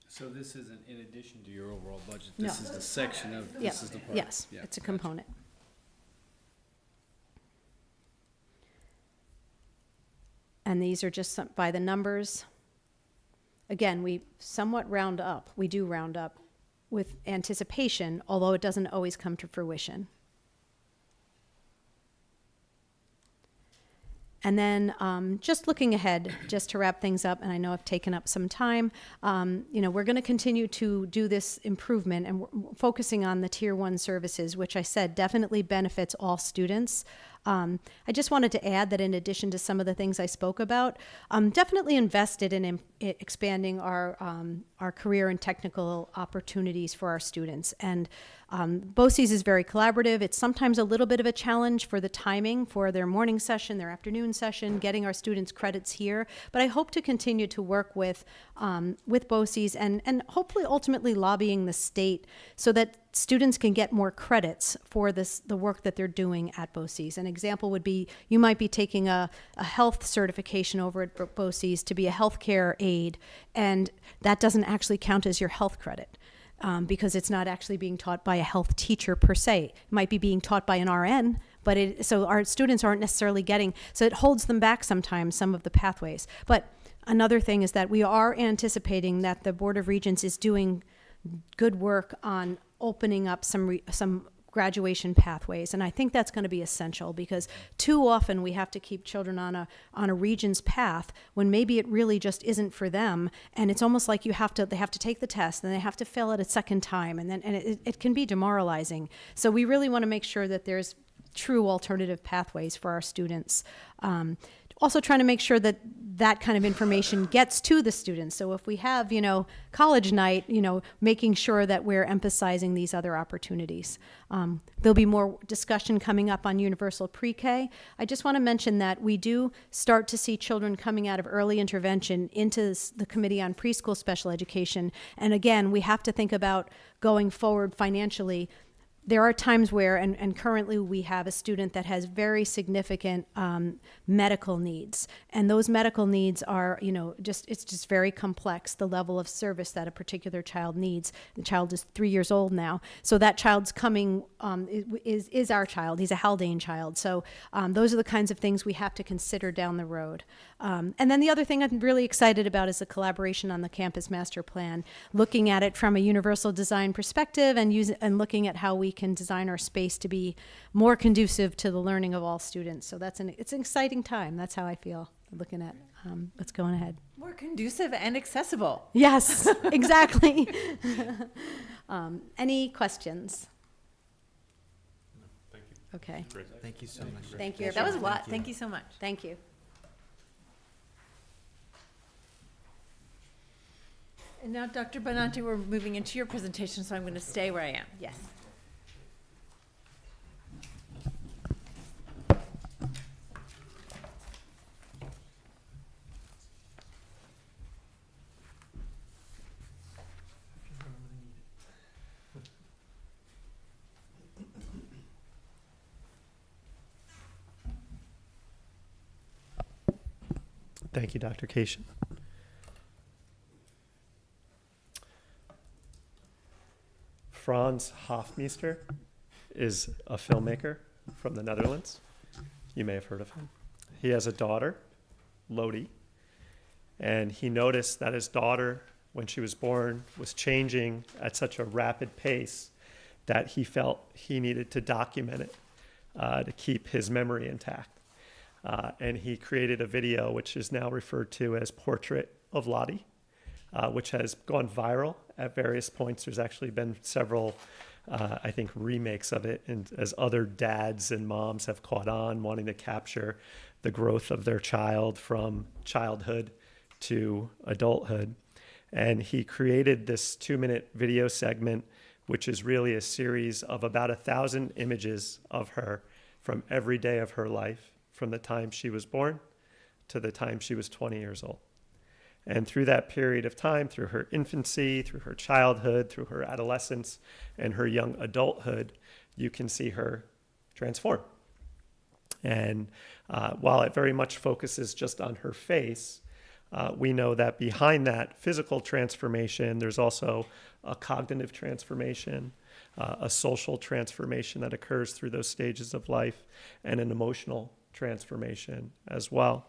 So this isn't in addition to your overall budget? No. This is the section of, Yeah, this is the part? yes, Yeah, it's a gotcha. component. And these are just by the numbers. Again, we somewhat round up. We do round up with anticipation, although it doesn't always come to fruition. And then just looking ahead, just to wrap things up, and I know I've taken up some time, you know, we're going to continue to do this improvement, and we're focusing on the Tier 1 services, which I said definitely benefits all students. I just wanted to add that in addition to some of the things I spoke about, I'm definitely invested in expanding our career and technical opportunities for our students. And BOCES is very collaborative. It's sometimes a little bit of a challenge for the timing for their morning session, their afternoon session, getting our students credits here. But I hope to continue to work with BOCES and hopefully ultimately lobbying the state so that students can get more credits for the work that they're doing at BOCES. An example would be you might be taking a health certification over at BOCES to be a healthcare aide, and that doesn't actually count as your health credit. Because it's not actually being taught by a health teacher per se. It might be being taught by an RN, but so our students aren't necessarily getting, so it holds them back sometimes, some of the pathways. But another thing is that we are anticipating that the Board of Regents is doing good work on opening up some graduation pathways, and I think that's going to be essential, because too often we have to keep children on a Regents path when maybe it really just isn't for them, and it's almost like they have to take the test and they have to fail it a second time, and it can be demoralizing. So we really want to make sure that there's true alternative pathways for our students. Also trying to make sure that that kind of information gets to the students. So if we have, college night, making sure that we're emphasizing these other opportunities. There'll be more discussion coming up on universal pre-K. I just want to mention that we do start to see children coming out of early intervention into the Committee on Preschool Special Education. And again, we have to think about going forward financially. There are times where, and currently we have a student that has very significant medical needs. And those medical needs are, it's just very complex, the level of service that a particular child needs. The child is 3 years old now. So that child's coming, is our child. He's a Haldane child. So those are the kinds of things we have to consider down the road. And then the other thing I'm really excited about is the collaboration on the campus master plan, looking at it from a universal design perspective and looking at how we can design our space to be more conducive to the learning of all students. So it's an exciting time. That's how I feel looking at what's going ahead. More conducive and accessible. Yes, exactly. Any questions? Thank you. Okay. Great. Thank you so much. Thank you. That was a everyone. lot. Thank you so much. Thank you. And now, Dr. Benante, we're moving into your presentation, so I'm going to stay where I am. Yes. Thank you, Dr. Cation. Frans Hofmeester is a filmmaker from the Netherlands. You may have heard of him. He has a daughter, Lodi, and he noticed that his daughter, when she was born, was changing at such a rapid pace that he felt he needed to document it to keep his memory intact. And he created a video which is now referred to as Portrait of Lottie, which has gone viral at various points. There's actually been several, I think, remakes of it, and as other dads and moms have caught on, wanting to capture the growth of their child from childhood to adulthood. And he created this 2-minute video segment, which is really a series of about 1,000 images of her from every day of her life, from the time she was born to the time she was 20 years old. And through that period of time, through her infancy, through her childhood, through her adolescence, and her young adulthood, you can see her transform. And while it very much focuses just on her face, we know that behind that physical transformation, there's also a cognitive transformation, a social transformation that occurs through those stages of life, and an emotional transformation as well.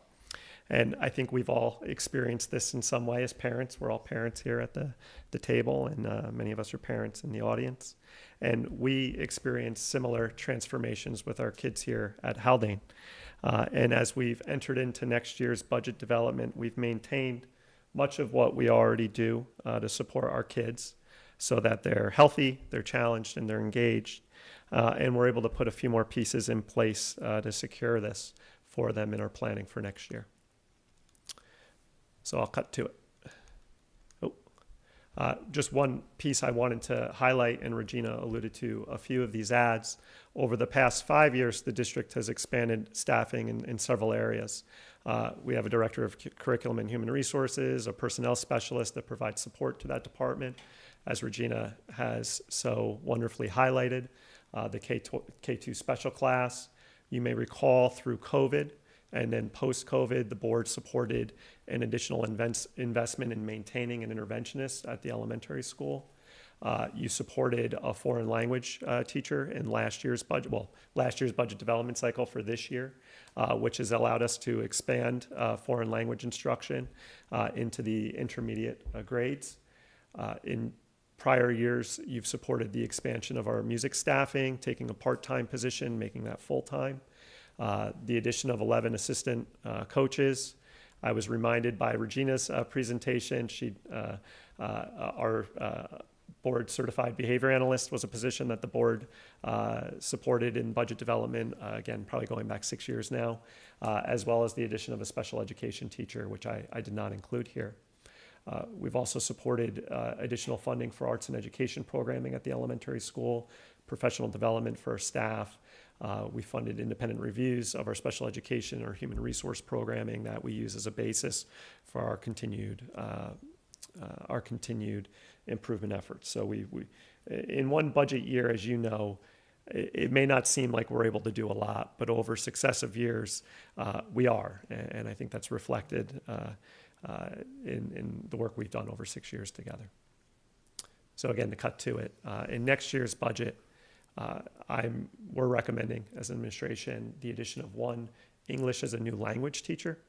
And I think we've all experienced this in some way as parents. We're all parents here at the table, and many of us are parents in the audience. And we experience similar transformations with our kids here at Haldane. And as we've entered into next year's budget development, we've maintained much of what we already do to support our kids so that they're healthy, they're challenged, and they're engaged. And we're able to put a few more pieces in place to secure this for them in our planning for next year. So I'll cut to it. Just one piece I wanted to highlight, and Regina alluded to a few of these ads. Over the past 5 years, the district has expanded staffing in several areas. We have a director of curriculum and human resources, a personnel specialist that provides support to that department, as Regina has so wonderfully highlighted, the K2 special class. You may recall through COVID and then post-COVID, the board supported an additional investment in maintaining an interventionist at the elementary school. You supported a foreign language teacher in last year's budget development cycle for this year, which has allowed us to expand foreign language instruction into the intermediate grades. In prior years, you've supported the expansion of our music staffing, taking a part-time position, making that full-time. The addition of 11 assistant coaches. I was reminded by Regina's presentation, our board certified behavior analyst was a position that the board supported in budget development, again, probably going back 6 years now, as well as the addition of a special education teacher, which I did not include here. We've also supported additional funding for arts and education programming at the elementary school, professional development for our staff. We funded independent reviews of our special education or human resource programming that we use as a basis for our continued improvement efforts. So we in one budget year, as you know, it may not seem like we're able to do a lot, but over successive years, we are. And I think that's reflected in the work we've done over 6 years together. So again, to cut to it, in next year's budget, we're recommending as an administration the addition of 1 English as a new language teacher,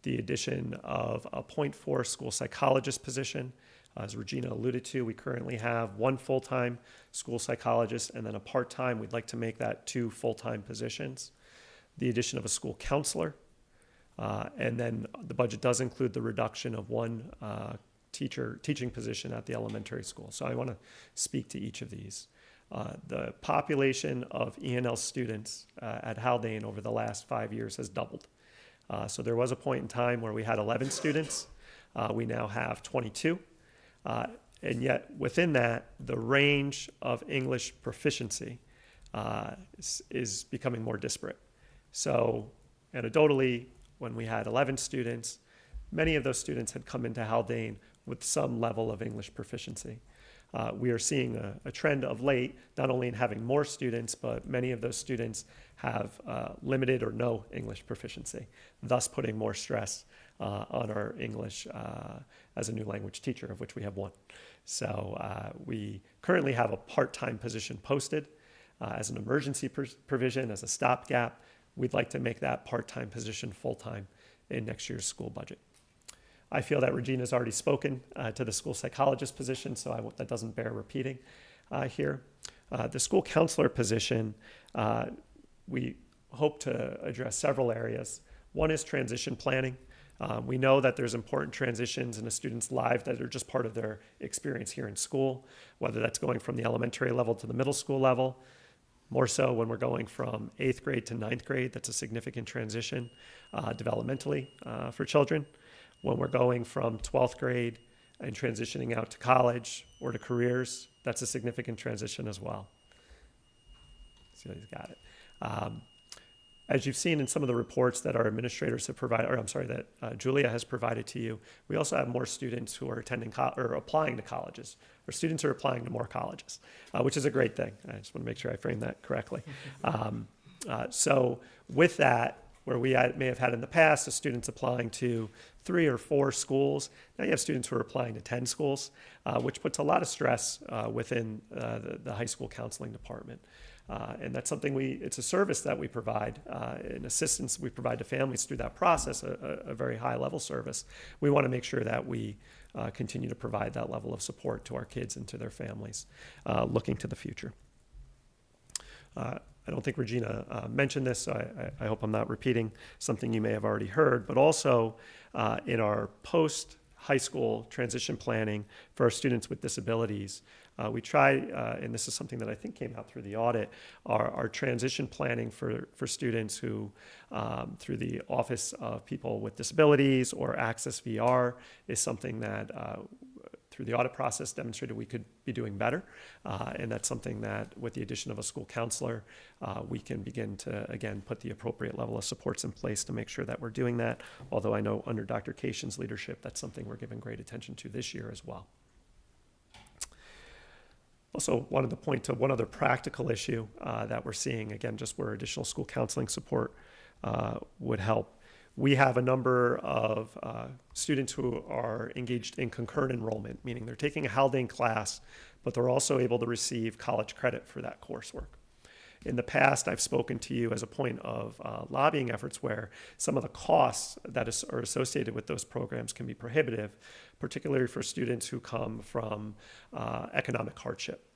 the addition of a 0.4 school psychologist position. As Regina alluded to, we currently have 1 full-time school psychologist and then a part-time. We'd like to make that 2 full-time positions. The addition of a school counselor. And then the budget does include the reduction of 1 teaching position at the elementary school. So I want to speak to each of these. The population of ENL students at Haldane over the last 5 years has doubled. So there was a point in time where we had 11 students. We now have 22. And yet within that, the range of English proficiency is becoming more disparate. So anecdotally, when we had 11 students, many of those students had come into Haldane with some level of English proficiency. We are seeing a trend of late, not only in having more students, but many of those students have limited or no English proficiency, thus putting more stress on our English as a new language teacher, of which we have 1. So we currently have a part-time position posted as an emergency provision, as a stopgap. We'd like to make that part-time position full-time in next year's school budget. I feel that Regina's already spoken to the school psychologist position, so that doesn't bear repeating here. The school counselor position, we hope to address several areas. One is transition planning. We know that there's important transitions in a student's life that are just part of their experience here in school, whether that's going from the elementary level to the middle school level. More so when we're going from 8th grade to 9th grade, that's a significant transition developmentally for children. When we're going from 12th grade and transitioning out to college or to careers, that's a significant transition as well. So he's got it. As you've seen in some of the reports that our administrators have provided, that Julia has provided to you, we also have more students who are attending or applying to colleges. Our students are applying to more colleges, which is a great thing. I just want to make sure I frame that correctly. So with that, where we may have had in the past the students applying to 3 or 4 schools, now you have students who are applying to 10 schools, which puts a lot of stress within the high school counseling department. And that's something it's a service that we provide, an assistance we provide to families through that process, a very high level service. We want to make sure that we continue to provide that level of support to our kids and to their families looking to the future. I don't think Regina mentioned this, so I hope I'm not repeating something you may have already heard, but also in our post-high school transition planning for our students with disabilities, we try, and this is something that I think came out through the audit, our transition planning for students who, through the Office of People with Disabilities or Access VR, is something that through the audit process demonstrated we could be doing better. And that's something that with the addition of a school counselor, we can begin to, again, put the appropriate level of supports in place to make sure that we're doing that. Although I know under Dr. Cation's leadership, that's something we're giving great attention to this year as well. Also wanted to point to one other practical issue that we're seeing, again, just where additional school counseling support would help. we have a number of students who are engaged in concurrent enrollment, meaning they're taking a Haldane class, but they're also able to receive college credit for that coursework. In the past, I've spoken to you as a point of lobbying efforts where some of the costs that are associated with those programs can be prohibitive, particularly for students who come from economic hardship.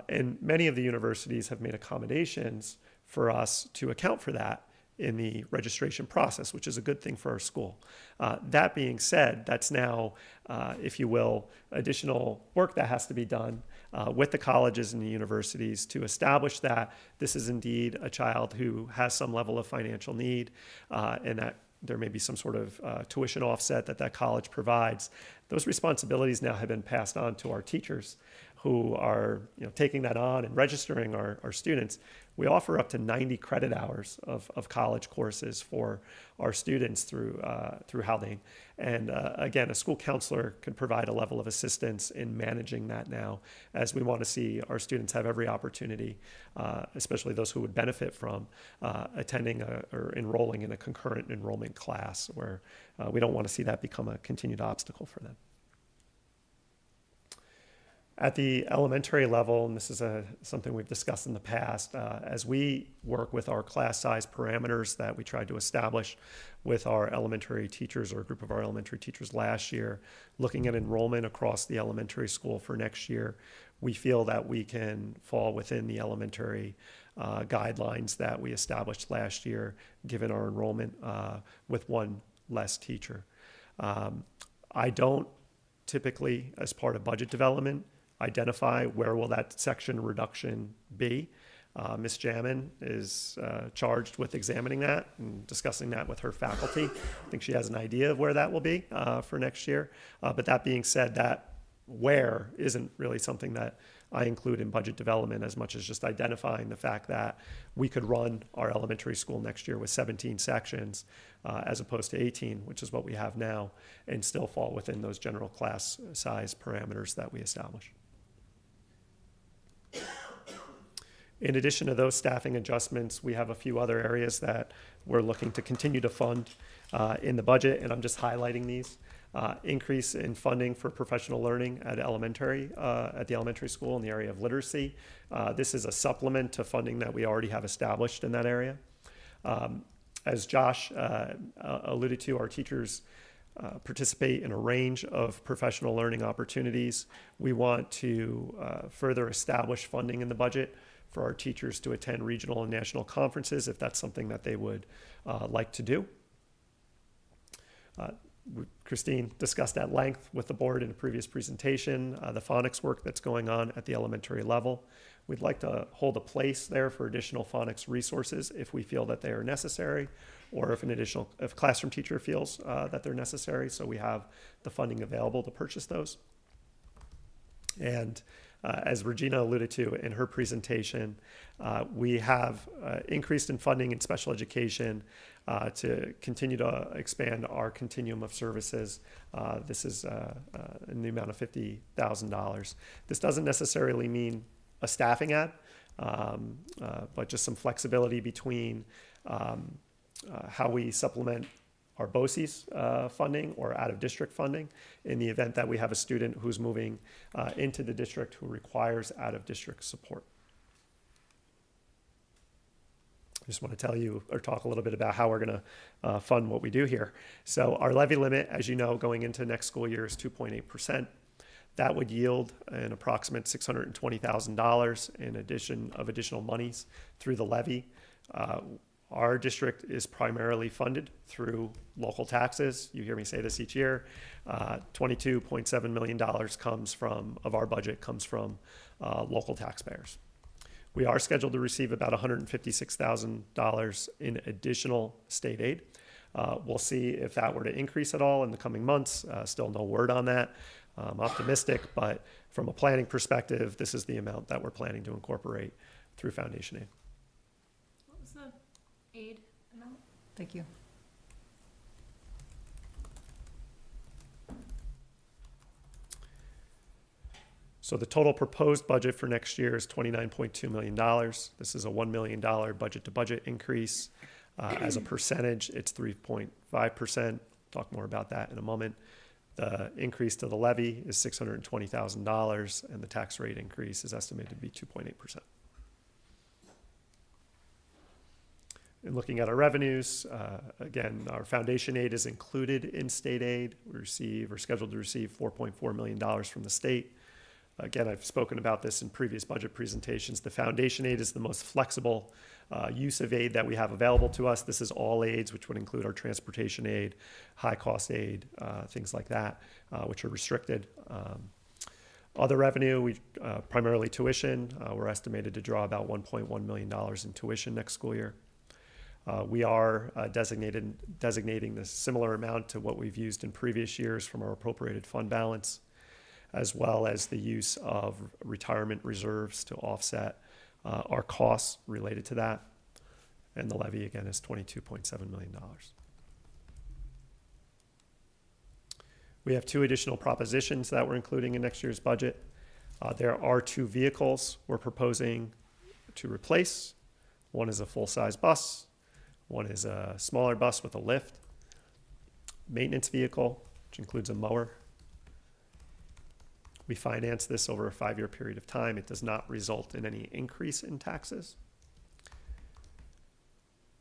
And many of the universities have made accommodations for us to account for that in the registration process, which is a good thing for our school. That being said, that's now, if you will, additional work that has to be done with the colleges and the universities to establish that this is indeed a child who has some level of financial need, and that there may be some sort of tuition offset that college provides. Those responsibilities now have been passed on to our teachers who are taking that on and registering our students. We offer up to 90 credit hours of college courses for our students through Haldane. And again, a school counselor can provide a level of assistance in managing that now, as we want to see our students have every opportunity, especially those who would benefit from attending or enrolling in a concurrent enrollment class, where we don't want to see that become a continued obstacle for them. At the elementary level, and this is something we've discussed in the past, as we work with our class size parameters that we tried to establish with our elementary teachers, or a group of our elementary teachers last year, looking at enrollment across the elementary school for next year, we feel that we can fall within the elementary guidelines that we established last year, given our enrollment with one less teacher. I don't typically, as part of budget development, identify where will that section reduction be. Ms. Jamin is charged with examining that and discussing that with her faculty. I think she has an idea of where that will be for next year. But that being said, that where isn't really something that I include in budget development, as much as just identifying the fact that we could run our elementary school next year with 17 sections as opposed to 18, which is what we have now, and still fall within those general class size parameters that we establish. In addition to those staffing adjustments, we have a few other areas that we're looking to continue to fund in the budget, and I'm just highlighting these. Increase in funding for professional learning at the elementary school in the area of literacy. This is a supplement to funding that we already have established in that area. As Josh alluded to, our teachers participate in a range of professional learning opportunities. We want to further establish funding in the budget for our teachers to attend regional and national conferences if that's something that they would like to do. Christine discussed at length with the board in a previous presentation the phonics work that's going on at the elementary level. We'd like to hold a place there for additional phonics resources if we feel that they are necessary, or if a classroom teacher feels that they're necessary, so we have the funding available to purchase those. And as Regina alluded to in her presentation, we have increased in funding in special education to continue to expand our continuum of services. This is in the amount of $50,000. This doesn't necessarily mean a staffing ad, but just some flexibility between how we supplement our BOCES funding or out-of-district funding in the event that we have a student who's moving into the district who requires out-of-district support. I just want to tell you or talk a little bit about how we're going to fund what we do here. So our levy limit, as you know, going into next school year is 2.8%. That would yield an approximate $620,000 in additional monies through the levy. Our district is primarily funded through local taxes. You hear me say this each year. $22.7 million of our budget comes from local taxpayers. We are scheduled to receive about $156,000 in additional state aid. We'll see if that were to increase at all in the coming months. Still no word on that. I'm optimistic, but from a planning perspective, this is the amount that we're planning to incorporate through foundation aid. What was the aid amount? Thank you. So the total proposed budget for next year is $29.2 million. This is a $1 million budget-to-budget increase. As a percentage, it's 3.5%. Talk more about that in a moment. The increase to the levy is $620,000, and the tax rate increase is estimated to be 2.8%. In looking at our revenues, again, our foundation aid is included in state aid. We're scheduled to receive $4.4 million from the state. Again, I've spoken about this in previous budget presentations. The foundation aid is the most flexible use of aid that we have available to us. This is all aids, which would include our transportation aid, high-cost aid, things like that, which are restricted. Other revenue, primarily tuition. We're estimated to draw about $1.1 million in tuition next school year. We are designating the similar amount to what we've used in previous years from our appropriated fund balance, as well as the use of retirement reserves to offset our costs related to that. And the levy, again, is $22.7 million. We have 2 additional propositions that we're including in next year's budget. There are 2 vehicles we're proposing to replace. One is a full-size bus. One is a smaller bus with a lift. Maintenance vehicle, which includes a mower. We finance this over a 5-year period of time. It does not result in any increase in taxes.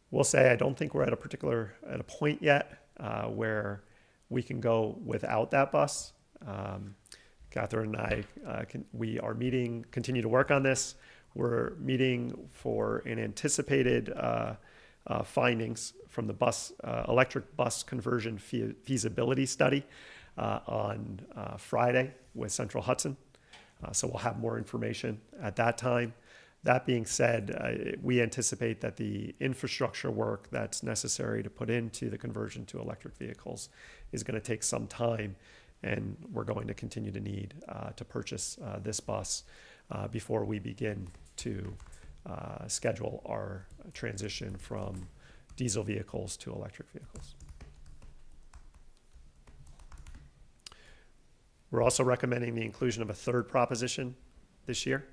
We'll say I don't think we're at a point yet where we can go without that bus. Catherine and I, continue to work on this. We're meeting for an anticipated findings from the electric bus conversion feasibility study on Friday with Central Hudson. So we'll have more information at that time. That being said, we anticipate that the infrastructure work that's necessary to put into the conversion to electric vehicles is going to take some time, and we're going to continue to need to purchase this bus before we begin to schedule our transition from diesel vehicles to electric vehicles. We're also recommending the inclusion of a 3rd proposition this year.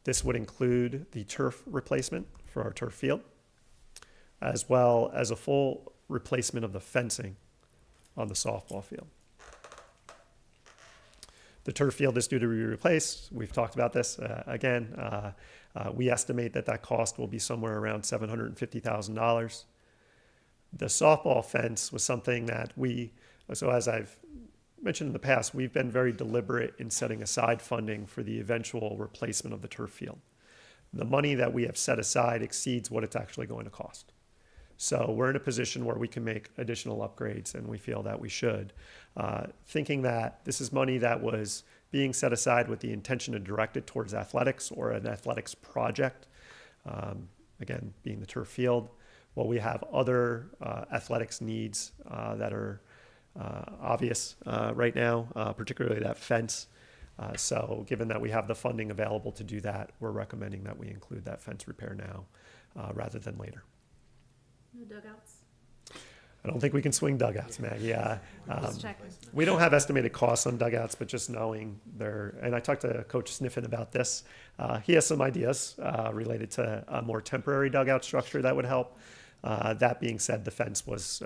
This would include the turf replacement for our turf field, as well as a full replacement of the fencing on the softball field. The turf field is due to be replaced. We've talked about this again. We estimate that cost will be somewhere around $750,000. The softball fence was something that as I've mentioned in the past, we've been very deliberate in setting aside funding for the eventual replacement of the turf field. The money that we have set aside exceeds what it's actually going to cost. So we're in a position where we can make additional upgrades, and we feel that we should. Thinking that this is money that was being set aside with the intention to direct it towards athletics or an athletics project, again, being the turf field. Well, we have other athletics needs that are obvious right now, particularly that fence. So given that we have the funding available to do that, we're recommending that we include that fence repair now rather than later. No dugouts? I don't think we can swing dugouts, Maggie. Just checking. We don't have estimated costs on dugouts, but just knowing and I talked to Coach Sniffen about this. He has some ideas related to a more temporary dugout structure that would help. That being said, the fence was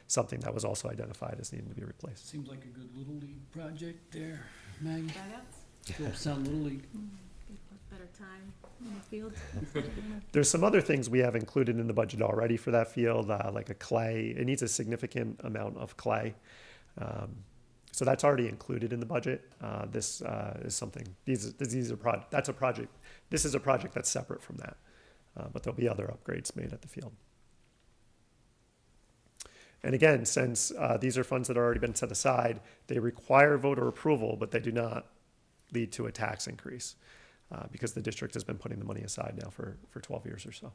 something that was also identified as needing to be replaced. Seems like a good Little League project there, Maggie. Dugouts? Helps out Little League. Better time in the field. There's some other things we have included in the budget already for that field, like a clay. It needs a significant amount of clay. So that's already included in the budget. This is something, these are that's a project. This is a project that's separate from that. But there'll be other upgrades made at the field. And again, since these are funds that have already been set aside, they require voter approval, but they do not lead to a tax increase because the district has been putting the money aside now for 12 years or so.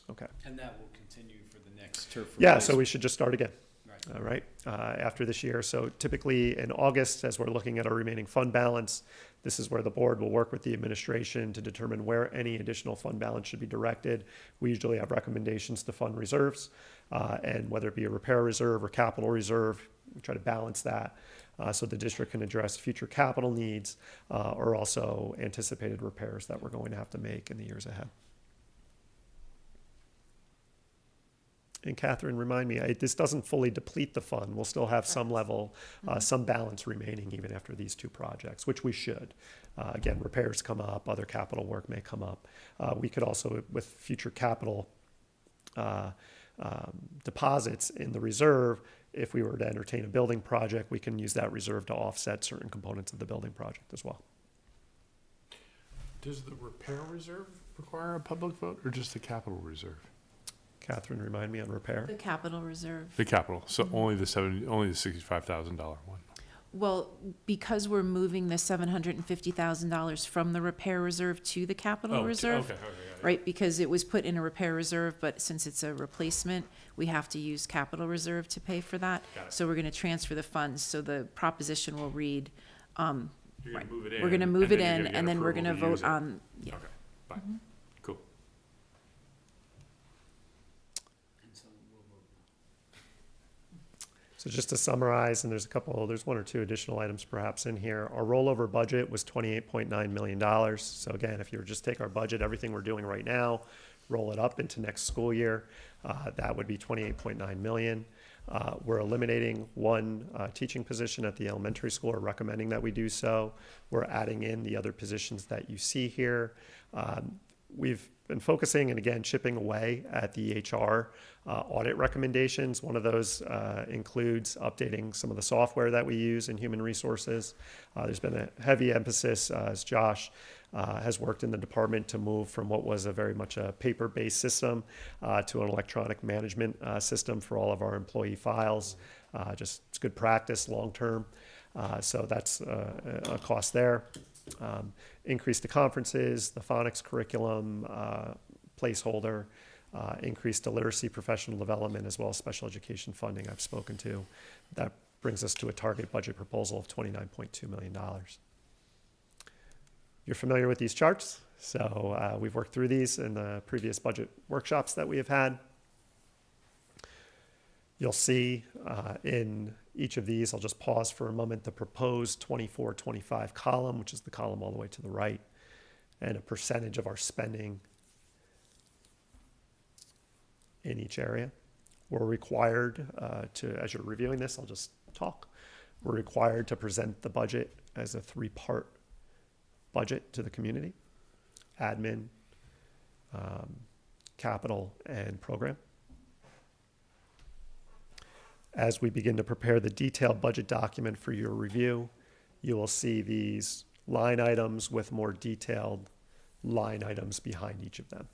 Okay. And that will continue for the next turf. Yeah, so we should just start again. Right. All right, after this year. So typically in August, as we're looking at our remaining fund balance, this is where the board will work with the administration to determine where any additional fund balance should be directed. We usually have recommendations to fund reserves, and whether it be a repair reserve or capital reserve, we try to balance that so the district can address future capital needs or also anticipated repairs that we're going to have to make in the years ahead. and Catherine, remind me, this doesn't fully deplete the fund. We'll still have some level, some balance remaining even after these two projects, which we should. Again, repairs come up, other capital work may come up. We could also, with future capital deposits in the reserve, if we were to entertain a building project, we can use that reserve to offset certain components of the building project as well. Does the repair reserve require a public vote or just the capital reserve? Catherine, remind me on repair. The capital reserve. The capital, so only the $65,000 one. Well, because we're moving the $750,000 from the repair reserve to the capital reserve. Okay, Right, because it was put in a repair reserve, but since it's a replacement, we have to use capital reserve to pay for that. Got it. So we're gonna transfer the funds, so the proposition will read, You're gonna move it in. we're gonna move it and then in, you're get and then we're approval gonna to use vote it. on, yeah. Okay, fine, cool. So just to summarize, and there's one or two additional items perhaps in here. Our rollover budget was $28.9 million. So again, if you were just take our budget, everything we're doing right now, roll it up into next school year, that would be $28.9 million. We're eliminating one teaching position at the elementary school, or recommending that we do so. We're adding in the other positions that you see here. We've been focusing and again chipping away at the HR audit recommendations. One of those includes updating some of the software that we use in human resources. There's been a heavy emphasis as Josh has worked in the department to move from what was a very much a paper-based system to an electronic management system for all of our employee files. Just it's good practice long-term. So that's a cost there. Increase to conferences, the phonics curriculum placeholder, increase to literacy professional development, as well as special education funding I've spoken to. That brings us to a target budget proposal of $29.2 million. You're familiar with these charts, so we've worked through these in the previous budget workshops that we have had. You'll see in each of these, I'll just pause for a moment, the proposed 24-25 column, which is the column all the way to the right, and a percentage of our spending in each area. We're required as you're reviewing this, I'll just talk. We're required to present the budget as a three-part budget to the community: admin, capital, and program. As we begin to prepare the detailed budget document for your review, you will see these line items with more detailed line items behind each of them.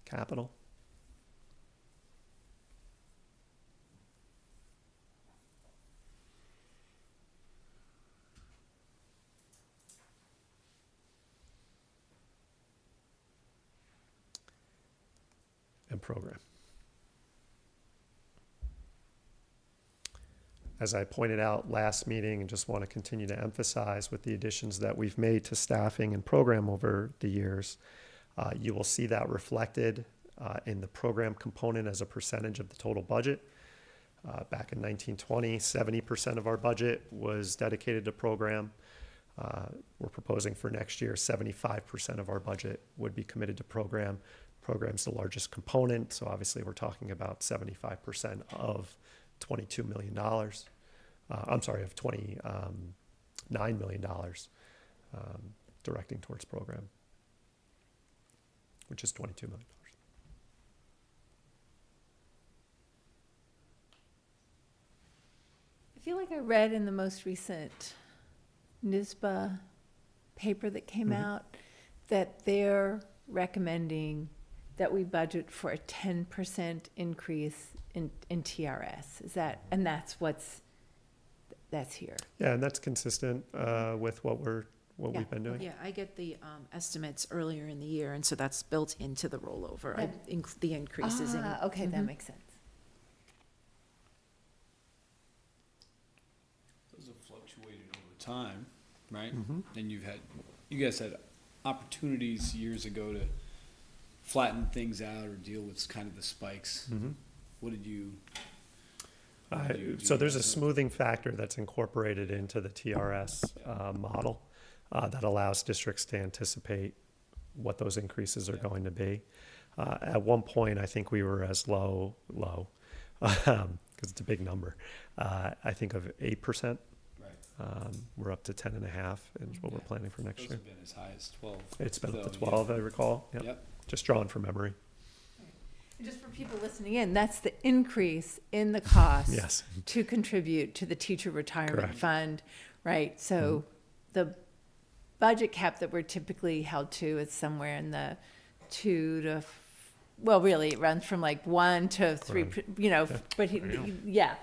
Capital. And program. As I pointed out last meeting, and just want to continue to emphasize with the additions that we've made to staffing and program over the years, you will see that reflected in the program component as a percentage of the total budget. Back in 1920, 70% of our budget was dedicated to program. We're proposing for next year, 75% of our budget would be committed to program. Program's the largest component, so obviously we're talking about 75% of $22 million. I'm sorry, of $29 million directing towards program, which is $22 million. I feel like I read in the most recent NISBA paper that came out that they're recommending that we budget for a 10% increase in TRS. Is that, and that's here. Yeah, and that's consistent with what we've been doing. Yeah, I get the estimates earlier in the year, and so that's built into the rollover. The increases in. Okay, that makes sense. Those have fluctuated over time, right? And you guys had opportunities years ago to flatten things out or deal with kind of the spikes. What did you? So there's a smoothing factor that's incorporated into the TRS model that allows districts to anticipate what those increases are going to be. At one point, I think we were as low, because it's a big number, I think of 8%. Right. We're up to 10.5 is what we're planning for next Those year. have been as high as 12. It's been up to So, 12, I recall. Yep. Yep. Just drawn from memory. And just for people listening in, that's the increase in the cost Yes. to contribute to the teacher retirement Correct. fund, right? So the budget cap that we're typically held to is somewhere in the 2 to, well, really, it runs from like 1 to 3, you know, but yeah,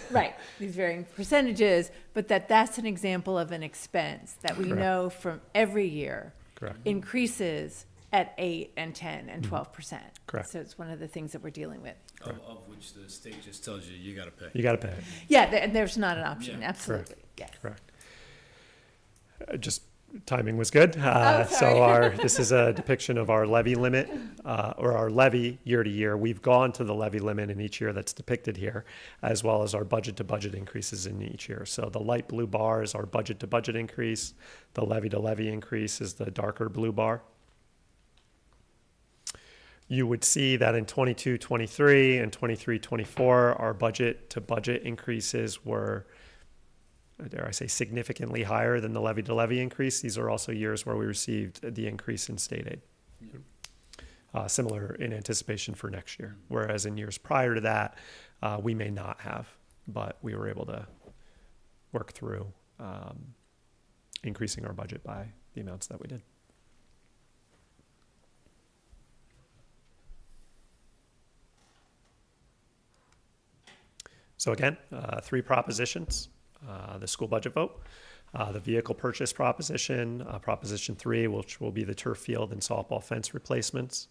right, these varying percentages, but that's an example of an expense that we Correct. know from every year Correct. increases at 8 and 10 and 12%. Correct. So it's one of the things that we're dealing with. Of which the state just tells you, you gotta pay. You got to pay it. Yeah, and there's not an option, Yeah. absolutely, yes. Correct. Just timing was good. sorry. So this is a depiction of our levy limit, or our levy year to year. We've gone to the levy limit in each year that's depicted here, as well as our budget to budget increases in each year. So the light blue bar is our budget to budget increase. The levy to levy increase is the darker blue bar. You would see that in 22-23 and 23-24, our budget to budget increases were, dare I say, significantly higher than the levy to levy increase. These are also years where we received the increase in state aid. Similar in anticipation for next year. Whereas in years prior to that, we may not have, but we were able to work through increasing our budget by the amounts that we did. So again, 3 propositions. The school budget vote, the vehicle purchase proposition, Proposition 3, which will be the turf field and softball fence replacements.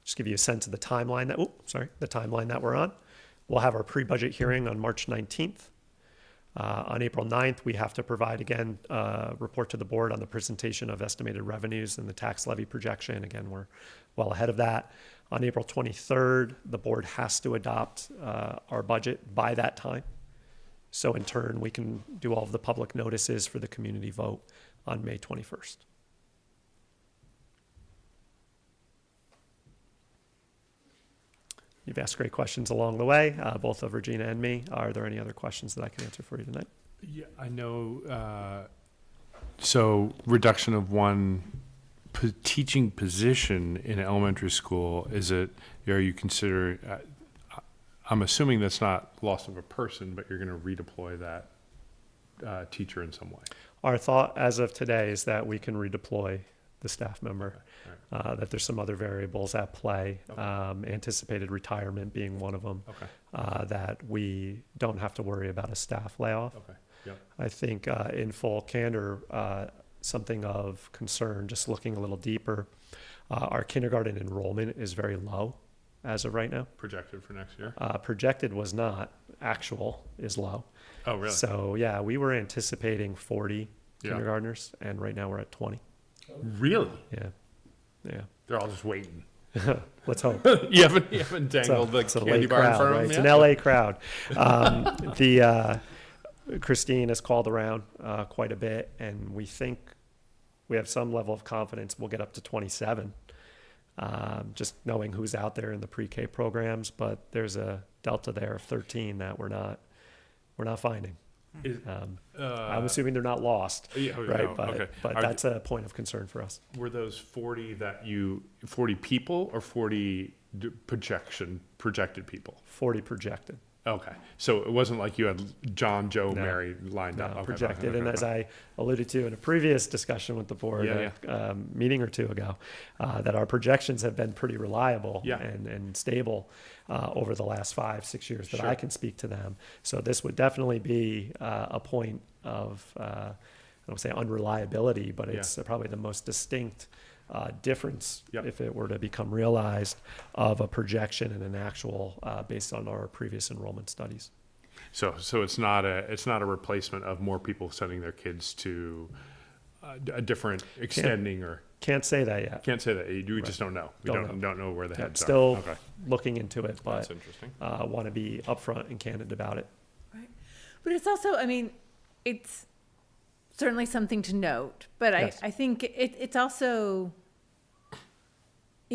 Just give you a sense of the timeline that we're on. We'll have our pre-budget hearing on March 19th. On April 9th, we have to provide, again, a report to the board on the presentation of estimated revenues and the tax levy projection. Again, we're well ahead of that. On April 23rd, the board has to adopt our budget by that time. So in turn, we can do all of the public notices for the community vote on May 21st. You've asked great questions along the way, both of Regina and me. Are there any other questions that I can answer for you tonight? Yeah, I know. So reduction of one teaching position in elementary school, are you consider, I'm assuming that's not loss of a person, but you're going to redeploy that teacher in some way. Our thought as of today is that we can redeploy the staff member, that there's some other variables at play, anticipated retirement being one of them, that we don't have to worry about a staff layoff. Okay. Yep. I think in full candor, something of concern, just looking a little deeper, our kindergarten enrollment is very low as of right now. Projected for next year? Projected was not, actual is low. Oh, really? So yeah, we were anticipating 40 kindergartners, and right now we're at 20. Really? Yeah. They're all just waiting. Let's hope. you haven't dangled the It's a candy late bar in crowd, front right? of It's them an yet? LA crowd. Christine has called around quite a bit, and we think we have some level of confidence we'll get up to 27. Just knowing who's out there in the pre-K programs, but there's a delta there of 13 that we're not finding. I'm assuming they're not lost, right? Okay. But that's a point of concern for us. Were those 40 40 people or 40 projected people? 40 projected. Okay. So it wasn't like you had John, Joe, No. Mary lined up. Okay, Projected. okay, And okay. as I alluded to in a previous discussion with the board, meeting or two ago, that our projections have been pretty reliable and stable over the last 5-6 years that I can speak to them. So this would definitely be a point of, I don't say unreliability, but it's probably the most distinct difference, if it were to become realized, of a projection and an actual based on our previous enrollment studies. So it's not a replacement of more people sending their kids to a different extending or can't say that yet. Can't say that. You just don't know. We don't know where the heads are. Still looking into it, but that's interesting. Want to be upfront and candid about it. Right. But it's also, I mean, it's certainly something to note, but I think it's also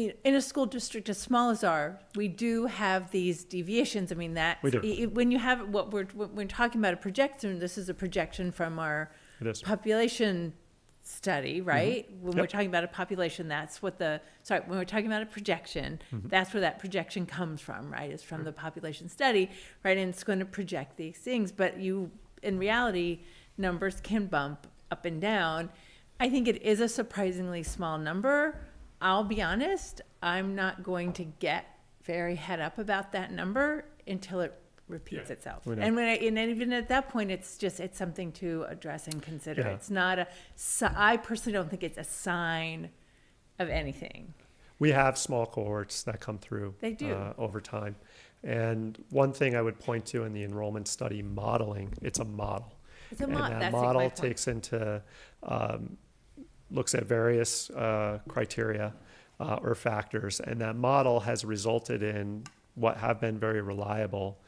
in a school district as small as ours, we do have these deviations. I mean, that We do. when you have when we're talking about a projection, this is a projection from our It is. population study, right? When we're Yep. talking about a population, that's what when we're talking about a projection, that's where that projection comes from, right? It's from the population study, right? And it's going to project these things, but in reality, numbers can bump up and down. I think it is a surprisingly small number. I'll be honest, I'm not going to get very head up about that number until it repeats itself. We know. And even at that point, it's something to address and consider. Yeah. It's not I personally don't think it's a sign of anything. We have small cohorts that come through. They do. Over time. And one thing I would point to in the enrollment study modeling, it's a model. It's a And model. that That's my model point. takes into, looks at various criteria or factors, and that model has resulted in what have been very reliable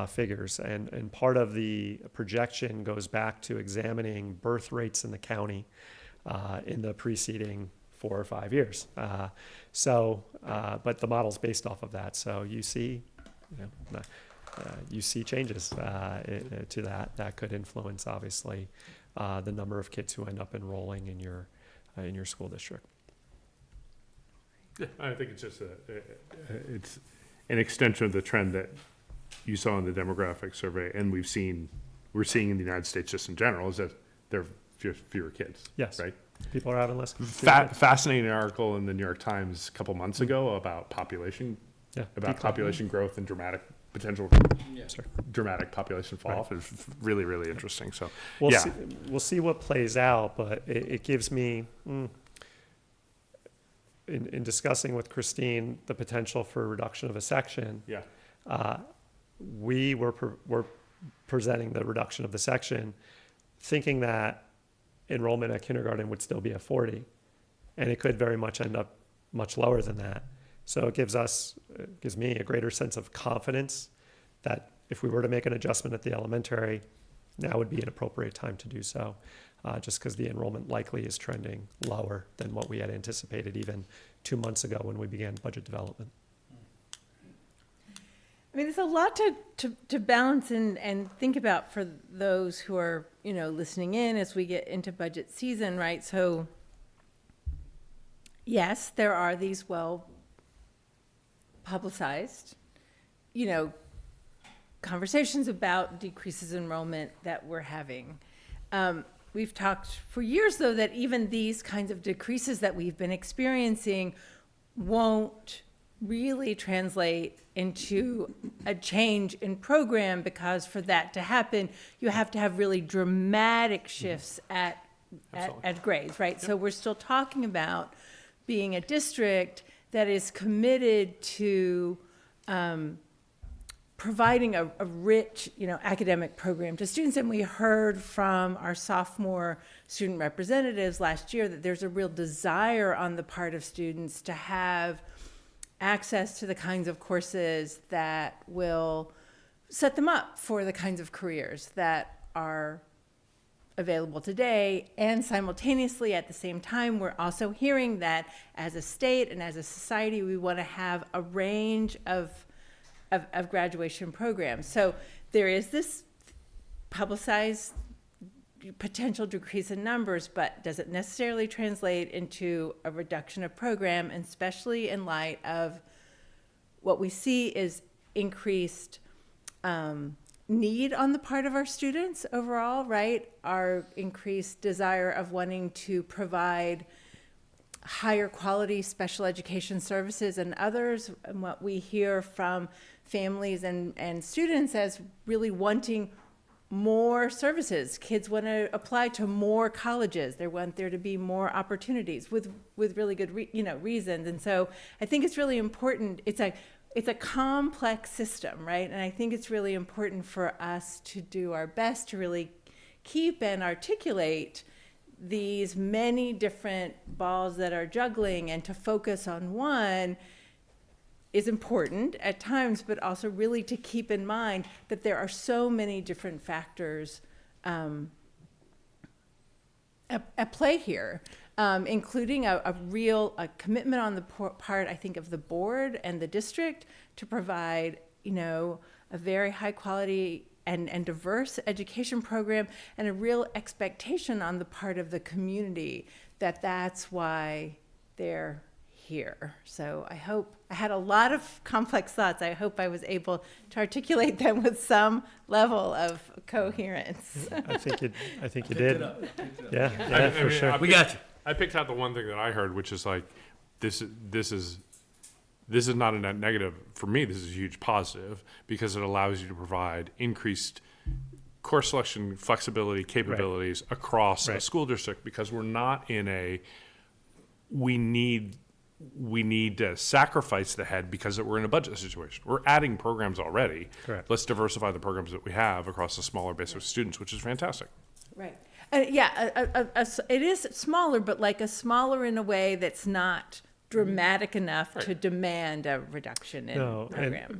figures. And part of the projection goes back to examining birth rates in the county in the preceding 4 or 5 years. But the model's based off of that. So you see, you see changes to that could influence, obviously, the number of kids who end up enrolling in your school district. Yeah, I think it's just it's an extension of the trend that you saw in the demographic survey, and we're seeing in the United States just in general, is that there are fewer kids. Yes. Right? People are having less. Fascinating article in the New York Times a couple months ago about population, Yeah. population growth and potential dramatic population fall off. It's really, really interesting. So, We'll see what plays out, but it gives me, in discussing with Christine the potential for a reduction of a section, we were presenting the reduction of the section, thinking that enrollment at kindergarten would still be at 40, and it could very much end up much lower than that. So it gives me a greater sense of confidence that if we were to make an adjustment at the elementary, now would be an appropriate time to do so, just because the enrollment likely is trending lower than what we had anticipated even 2 months ago when we began budget development. I mean, there's a lot to balance and think about for those who are, listening in as we get into budget season, right? So, yes, there are these well-publicized, conversations about decreases in enrollment that we're having. We've talked for years, though, that even these kinds of decreases that we've been experiencing won't really translate into a change in program, because for that to happen, you have to have really dramatic shifts at grades, right? So we're still talking about being a district that is committed to providing a rich, academic program to students. And we heard from our sophomore student representatives last year that there's a real desire on the part of students to have access to the kinds of courses that will set them up for the kinds of careers that are available today. And simultaneously, at the same time, we're also hearing that as a state and as a society, we want to have a range of graduation programs. So there is this publicized potential decrease in numbers, but does it necessarily translate into a reduction of program, and especially in light of what we see is increased need on the part of our students overall, right? Our increased desire of wanting to provide higher quality special education services and others, and what we hear from families and students as really wanting more services. Kids want to apply to more colleges. They want there to be more opportunities with really good reasons. And so I think it's really important. It's a complex system, right? And I think it's really important for us to do our best to really keep and articulate these many different balls that are juggling, and to focus on one is important at times, but also really to keep in mind that there are so many different factors at play here. including a real commitment on the part, I think, of the board and the district to provide, a very high quality and diverse education program, and a real expectation on the part of the community that that's why they're here. So I hope, I had a lot of complex thoughts. I hope I was able to articulate them with some level of coherence. I think you did. Yeah, for sure. We got you. I picked out the one thing that I heard, which is like, this is not a net negative. For me, this is a huge positive because it allows you to provide increased course selection, flexibility, capabilities across a school district, because we're not in a, we need to sacrifice the head because we're in a budget situation. We're adding programs already. Correct. Let's diversify the programs that we have across a smaller base of students, which is fantastic. Right. It is smaller, but like a smaller in a way that's not dramatic enough to demand a reduction in program.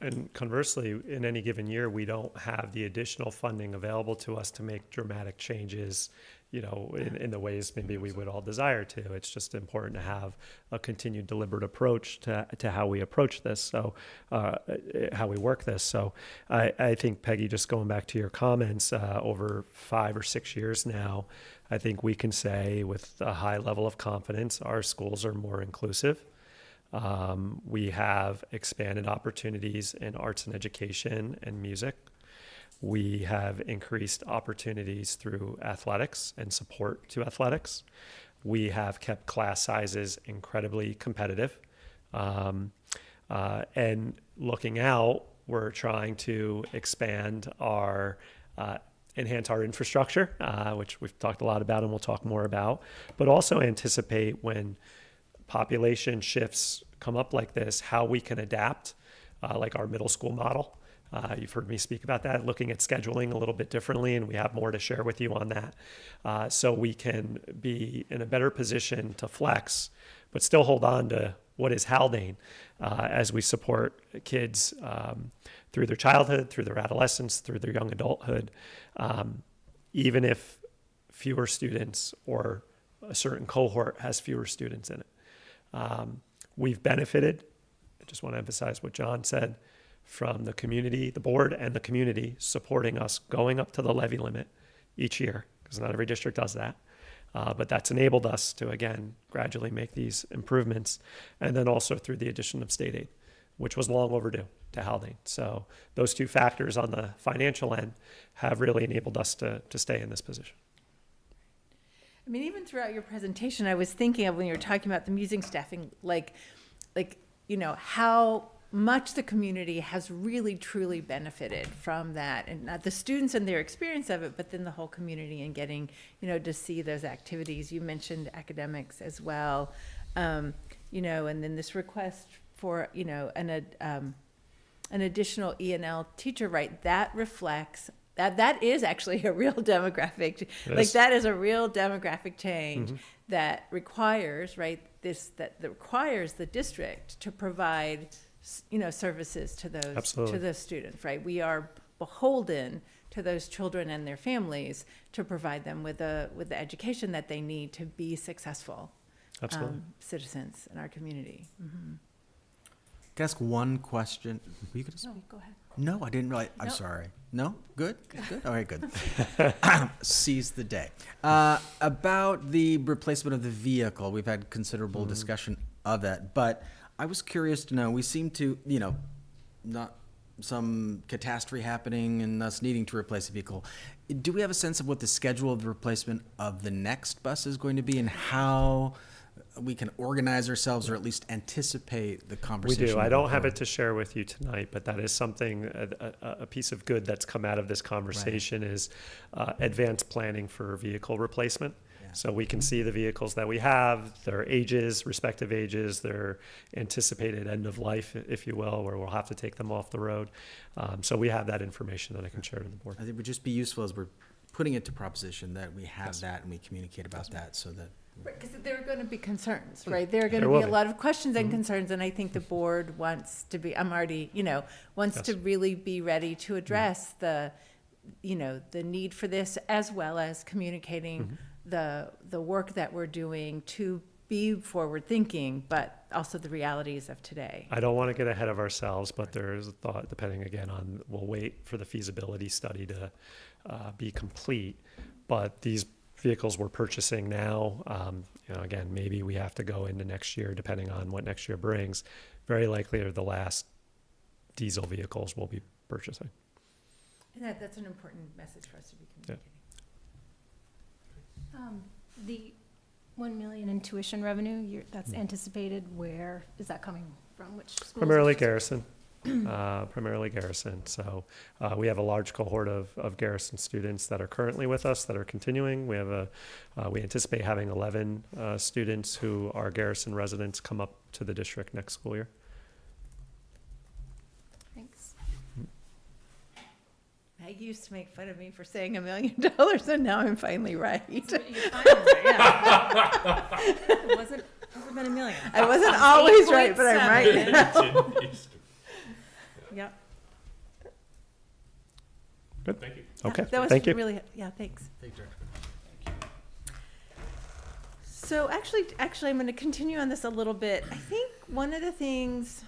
And conversely, in any given year, we don't have the additional funding available to us to make dramatic changes, in the ways maybe we would all desire to. It's just important to have a continued deliberate approach to how we approach this, so how we work this. So I think, Peggy, just going back to your comments, over 5 or 6 years now, I think we can say with a high level of confidence our schools are more inclusive. We have expanded opportunities in arts and education and music. We have increased opportunities through athletics and support to athletics. We have kept class sizes incredibly competitive. And looking out, we're trying to expand our enhance our infrastructure, which we've talked a lot about and we'll talk more about, but also anticipate when population shifts come up like this, how we can adapt, like our middle school model. You've heard me speak about that, looking at scheduling a little bit differently, and we have more to share with you on that. So we can be in a better position to flex, but still hold on to what is Haldane as we support kids through their childhood, through their adolescence, through their young adulthood, even if fewer students or a certain cohort has fewer students in it. We've benefited, I just want to emphasize what John said, from the community, the board and the community supporting us going up to the levy limit each year, because not every district does that. But that's enabled us to, again, gradually make these improvements. And then also through the addition of state aid, which was long overdue to Haldane. So those two factors on the financial end have really enabled us to stay in this position. I mean, even throughout your presentation, I was thinking of when you were talking about the music staffing, how much the community has really truly benefited from that, and not the students and their experience of it, but then the whole community and getting, to see those activities. You mentioned academics as well, and then this request for, an additional E&L teacher, right? That reflects that is actually a real demographic, that is a real demographic change that requires, that requires the district to provide services to those students, right? We are beholden to those children and their families to provide them with the education that they need to be successful citizens in our community. Mm-hmm. Can I ask one question? Were you gonna No, go ahead. No, I didn't really. I'm sorry. No? Good? Good? All right, good. Seize the day. About the replacement of the vehicle, we've had considerable discussion of that, but I was curious to know, we seem to, not some catastrophe happening and us needing to replace a vehicle. Do we have a sense of what the schedule of the replacement of the next bus is going to be and how we can organize ourselves or at least anticipate the conversation? We do. I don't have it to share with you tonight, but that is something, a piece of good that's come out of this conversation is advanced planning for vehicle replacement. So we can see the vehicles that we have, their ages, respective ages, their anticipated end of life, if you will, where we'll have to take them off the road. So we have that information that I can share to the board. I think it would just be useful as we're putting it to proposition that we have that and we communicate about that so that. Because there are going to be concerns, right? There are going to be a lot of questions and concerns, and I think the board wants to be, wants to really be ready to address the need for this, as well as communicating the work that we're doing to be forward-thinking, but also the realities of today. I don't want to get ahead of ourselves, but there's a thought, depending again on, we'll wait for the feasibility study to be complete. But these vehicles we're purchasing now, again, maybe we have to go into next year, depending on what next year brings. Very likely are the last diesel vehicles we'll be purchasing. And that's an important message for us to be communicating. The 1 million in tuition revenue, that's anticipated, where is that coming from? Which schools? Primarily Garrison. Primarily Garrison. So we have a large cohort of Garrison students that are currently with us that are continuing. We have we anticipate having 11 students who are Garrison residents come up to the district next school year. Thanks. Maggie used to make fun of me for saying $1 million, and now I'm finally right. It wasn't been $1 million. I wasn't always right, but I'm right now. Yep. Good. Thank you. Okay. That was Thank you. really, yeah, thanks. Thank you, Director. So actually, I'm going to continue on this a little bit. I think one of the things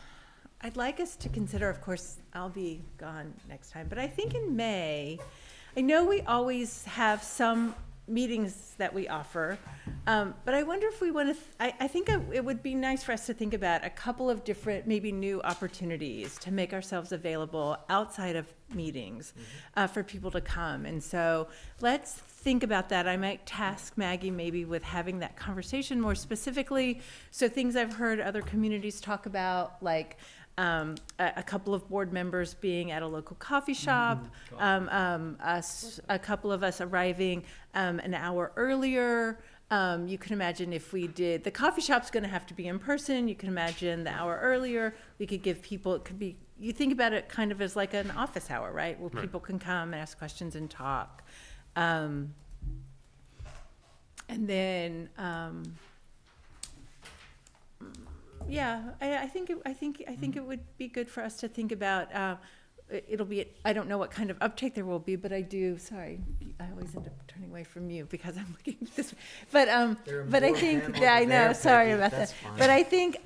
I'd like us to consider, of course, I'll be gone next time, but I think in May, I know we always have some meetings that we offer, but I wonder if we want to, I think it would be nice for us to think about a couple of different, maybe new opportunities to make ourselves available outside of meetings for people to come. And so let's think about that. I might task Maggie maybe with having that conversation more specifically. So things I've heard other communities talk about, like a couple of board members being at a local coffee shop, a couple of us arriving an hour earlier. You can imagine if we did, the coffee shop's going to have to be in person. You can imagine the hour earlier, we could give people, it could be, you think about it kind of as like an office hour, right? Where people can come and ask questions and talk. And then, yeah, I think it would be good for us to think about. It'll be, I don't know what kind of uptake there will be, but I do. Sorry, I always end up turning away from you because I'm looking at this. But I think, yeah, I know. Sorry about that. But I think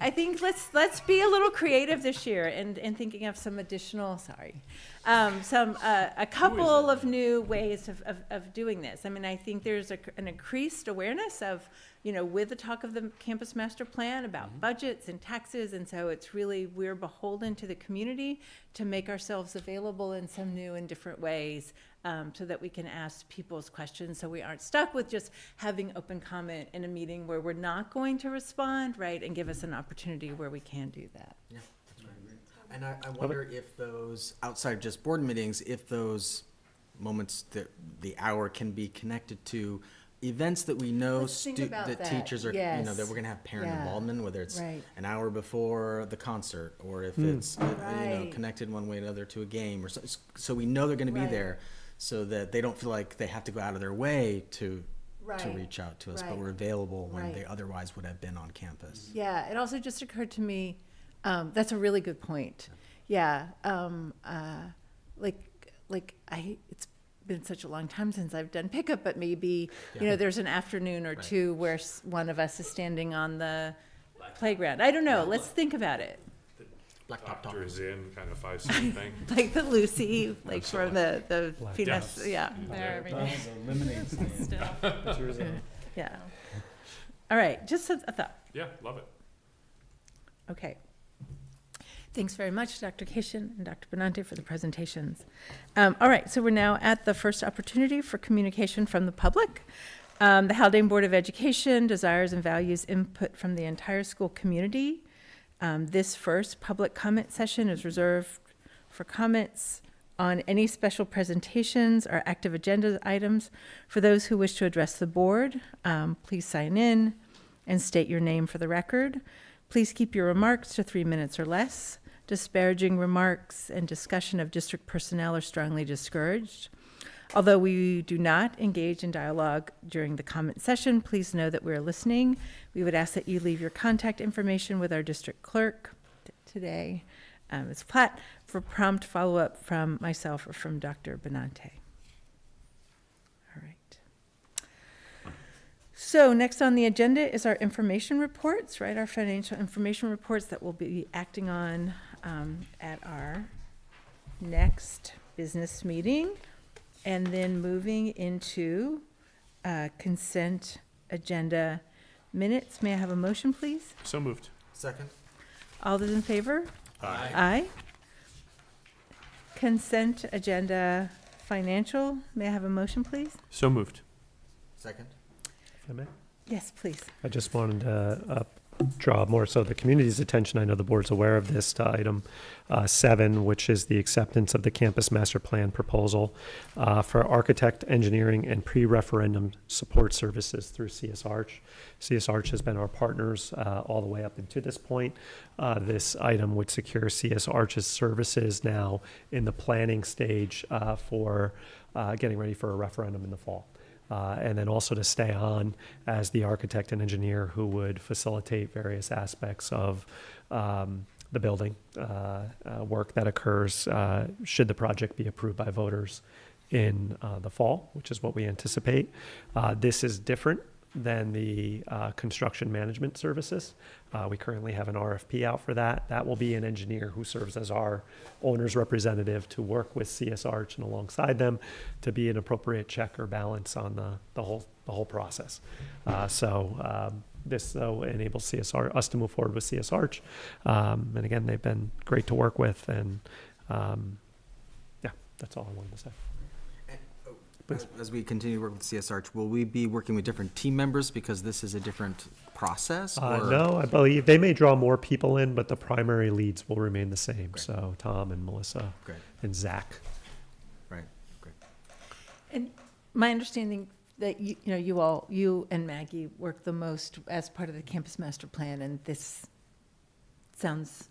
let's be a little creative this year and thinking of some additional. Sorry, a couple of new ways of doing this. I mean, I think there's an increased awareness of, with the talk of the campus master plan about budgets and taxes. And so it's really, we're beholden to the community to make ourselves available in some new and different ways so that we can ask people's questions. So we aren't stuck with just having open comment in a meeting where we're not going to respond, right? And give us an opportunity where we can do that. Yeah, that's right. And I wonder if those, outside just board meetings, if those moments, the hour can be connected to events that we know Let's think about that that. teachers are, Yes. that we're going to have parent Yeah. involvement, whether it's Right. an hour before the concert or if it's Right. connected one way or another to a game, or so we know they're going to be Right. there, so that they don't feel like they have to go out of their way to Right. reach out to us, Right. but we're available when Right. they otherwise would have been on campus. Yeah, it also just occurred to me, that's a really good point. Yeah, it's been such a long time since I've done pickup, but maybe, there's an afternoon or Right. two where one of us is standing on the playground. I don't know, let's think about it. Blacktop talk. Doctor is in kind of 5-cent thing. Like the Lucy, like from the Black peanuts, Yes. yeah, There, That was a lemonade stand. still. yeah. All right, just a thought. Yeah, love it. Okay. Thanks very much, Dr. Cation and Dr. Benante, for the presentations. All right, so we're now at the first opportunity for communication from the public. The Haldane Board of Education desires and values input from the entire school community. This first public comment session is reserved for comments on any special presentations or active agenda items. For those who wish to address the board, please sign in and state your name for the record. Please keep your remarks to 3 minutes or less. Disparaging remarks and discussion of district personnel are strongly discouraged. Although we do not engage in dialogue during the comment session, please know that we're listening. We would ask that you leave your contact information with our district clerk today, Ms. Platt, for prompt follow-up from myself or from Dr. Benante. All right. So next on the agenda is our information reports, right? Our financial information reports that we'll be acting on at our next business meeting. And then moving into consent agenda minutes. May I have a motion, please? So moved. Second? All those in favor? Aye. Aye. Consent agenda financial. May I have a motion, please? So moved. Second? If I may. Yes, please. I just wanted to draw more so the community's attention. I know the board's aware of this, to item 7, which is the acceptance of the campus master plan proposal for architect, engineering, and pre-referendum support services through CSArch. CSArch has been our partners all the way up into this point. This item would secure CSArch's services now in the planning stage for getting ready for a referendum in the fall. And then also to stay on as the architect and engineer who would facilitate various aspects of the building work that occurs should the project be approved by voters in the fall, which is what we anticipate. This is different than the construction management services. We currently have an RFP out for that. That will be an engineer who serves as our owner's representative to work with CSArch and alongside them to be an appropriate check or balance on the whole process. This though enables us to move forward with CSArch. And again, they've been great to work with, and yeah, that's all I wanted to say. As we continue to work with CSArch, will we be working with different team members because this is a different process? Or? No, I believe they may draw more people in, but the primary leads will remain the same. Great. So Tom and Melissa Great. and Zach. Right, great. And my understanding that you and Maggie work the most as part of the campus master plan, and this sounds